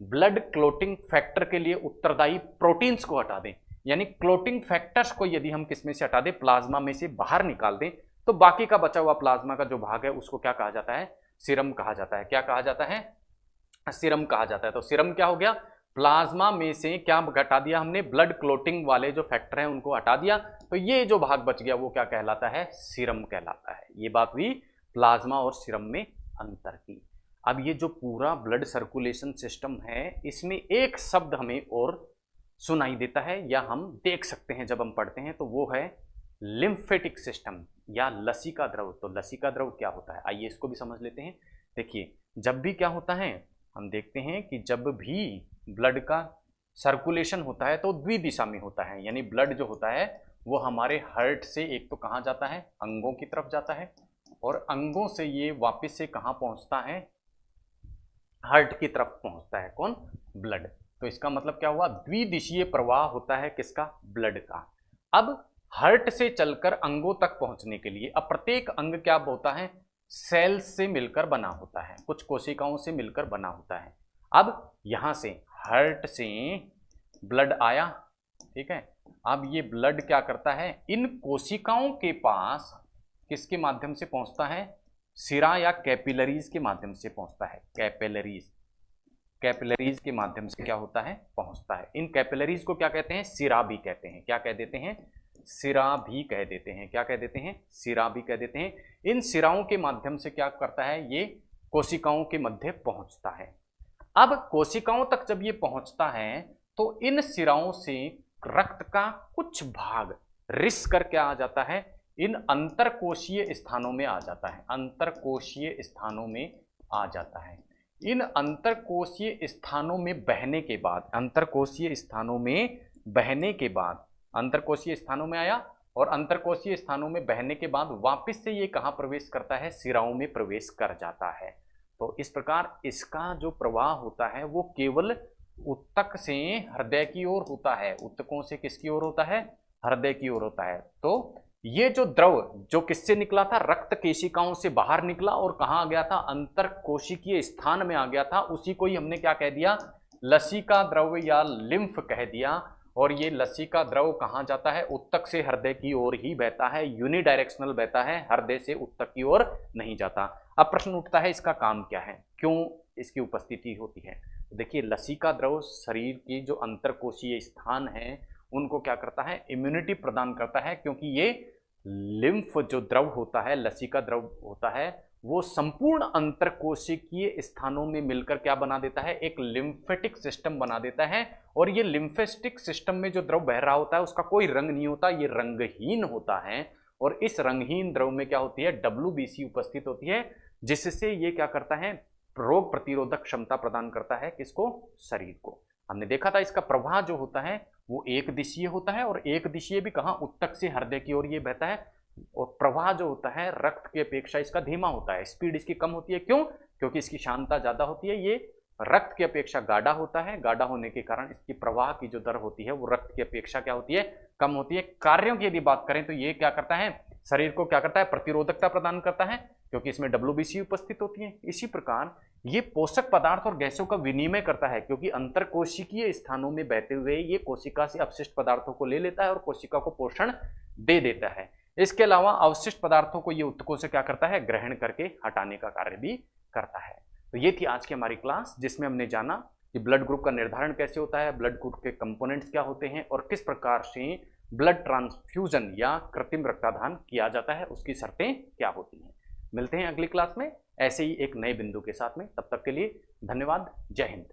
ब्लड क्लोटिंग फैक्टर के लिए उत्तरदायी प्रोटीन्स को हटा दें, यानी क्लोटिंग फैक्टर्स को यदि हम किसमें से हटा दें, प्लाज्मा में से बाहर निकाल दें, तो बाकी का बचा हुआ प्लाज्मा का जो भाग है उसको क्या कहा जाता है, सीरम कहा जाता है। क्या कहा जाता है, सीरम कहा जाता है। तो सीरम क्या हो गया, प्लाज्मा में से क्या हटा दिया हमने, ब्लड क्लोटिंग वाले जो फैक्टर हैं उनको हटा दिया, तो ये जो भाग बच गया वो क्या कहलाता है, सीरम कहलाता है। ये बात हुई प्लाज्मा और सीरम में अंतर की। अब ये जो पूरा ब्लड सर्कुलेशन सिस्टम है, इसमें एक शब्द हमें और सुनाई देता है या हम देख सकते हैं जब हम पढ़ते हैं, तो वो है लिम्फेटिक सिस्टम या लसिका द्रव। तो लसिका द्रव क्या होता है, आइए इसको भी समझ लेते हैं। देखिए, जब भी क्या होता है, हम देखते हैं कि जब भी ब्लड का सर्कुलेशन होता है तो द्विदिशा में होता है, यानी ब्लड जो होता है वो हमारे हार्ट से एक तो कहाँ जाता है, अंगों की तरफ जाता है, और अंगों से ये वापस से कहाँ पहुँचता है, हार्ट की तरफ पहुँचता है। कौन, ब्लड। तो इसका मतलब क्या हुआ, द्विदिशीय प्रवाह होता है किसका, ब्लड का। अब हार्ट से चलकर अंगों तक पहुंचने के लिए अब प्रत्येक अंग क्या होता है, सेल्स से मिलकर बना होता है, कुछ कोशिकाओं से मिलकर बना होता है। अब यहां से हार्ट से ब्लड आया, ठीक है। अब ये ब्लड क्या करता है, इन कोशिकाओं के पास किसके माध्यम से पहुंचता है, सिरा या कैपिलरीज के माध्यम से पहुंचता है। कैपिलरीज के माध्यम से क्या होता है, पहुंचता है। इन कैपिलरीज को क्या कहते हैं, सिरा भी कहते हैं। क्या कह देते हैं, सिरा भी कह देते हैं। क्या कह देते हैं, सिरा भी कह देते हैं। इन सिराओं के माध्यम से क्या करता है, ये कोशिकाओं के मध्य पहुंचता है। अब कोशिकाओं तक जब ये पहुंचता है तो इन सिराओं से रक्त का कुछ भाग रिस करके आ जाता है, इन अंतरकोशीय स्थानों में आ जाता है, अंतरकोशीय स्थानों में आ जाता है। इन अंतरकोशीय स्थानों में बहने के बाद, अंतरकोशीय स्थानों में बहने के बाद, अंतरकोशीय स्थानों में आया और अंतरकोशीय स्थानों में बहने के बाद वापस से ये कहाँ प्रवेश करता है, सिराओं में प्रवेश कर जाता है। तो इस प्रकार इसका जो प्रवाह होता है वो केवल उत्तक से हृदय की ओर होता है। उत्तकों से किसकी ओर होता है, हृदय की ओर होता है। तो ये जो द्रव जो किससे निकला था, रक्त केशिकाओं से बाहर निकला और कहाँ आ गया था, अंतरकोशिकीय स्थान में आ गया था, उसी को ही हमने क्या कह दिया, लसिका द्रव या लिम्फ कह दिया। और ये लसिका द्रव कहाँ जाता है, उत्तक से हृदय की ओर ही बहता है, यूनिडायरेक्शनल बहता है, हृदय से उत्तक की ओर नहीं जाता। अब प्रश्न उठता है इसका काम क्या है, क्यों इसकी उपस्थिति होती है। तो देखिए, लसिका द्रव शरीर की जो अंतरकोशीय स्थान है उनको क्या करता है, इम्यूनिटी प्रदान करता है, क्योंकि ये लिम्फ जो द्रव होता है, लसिका द्रव होता है, वो संपूर्ण अंतरकोशिकीय स्थानों में मिलकर क्या बना देता है, एक लिम्फेटिक सिस्टम बना देता है। और ये लिम्फेटिक सिस्टम में जो द्रव बह रहा होता है उसका कोई रंग नहीं होता, ये रंगहीन होता है। और इस रंगहीन द्रव में क्या होती है, WBC उपस्थित होती है, जिससे ये क्या करता है, रोग प्रतिरोधक क्षमता प्रदान करता है किसको, शरीर को। हमने देखा था इसका प्रवाह जो होता है वो एक दिशीय होता है, और एक दिशीय भी कहाँ, उत्तक से हृदय की ओर ये बहता है। और प्रवाह जो होता है रक्त की अपेक्षा इसका धीमा होता है, स्पीड इसकी कम होती है। क्यों, क्योंकि इसकी शांतता ज्यादा होती है, ये रक्त की अपेक्षा गाढ़ा होता है। गाढ़ा होने के कारण इसकी प्रवाह की जो दर होती है वो रक्त की अपेक्षा क्या होती है, कम होती है। कार्यों की यदि बात करें तो ये क्या करता है, शरीर को क्या करता है, प्रतिरोधकता प्रदान करता है, क्योंकि इसमें WBC उपस्थित होती है। इसी प्रकार ये पोषक पदार्थ और गैसों का विनिमय करता है, क्योंकि अंतरकोशिकीय स्थानों में बहते हुए ये कोशिका से अपशिष्ट पदार्थों को ले लेता है और कोशिका को पोषण दे देता है। इसके अलावा अवशिष्ट पदार्थों को ये उत्तकों से क्या करता है, ग्रहण करके हटाने का कार्य भी करता है। तो ये थी आज की हमारी क्लास, जिसमें हमने जाना कि ब्लड ग्रुप का निर्धारण कैसे होता है, ब्लड ग्रुप के कंपोनेंट्स क्या होते हैं और किस प्रकार से ब्लड ट्रांसफ्यूजन या कृत्रिम रक्तदान किया जाता है, उसकी शर्तें क्या होती हैं। मिलते हैं अगली क्लास में ऐसे ही एक नए बिंदु के साथ में, तब तक के लिए धन्यवाद। जय हिंद।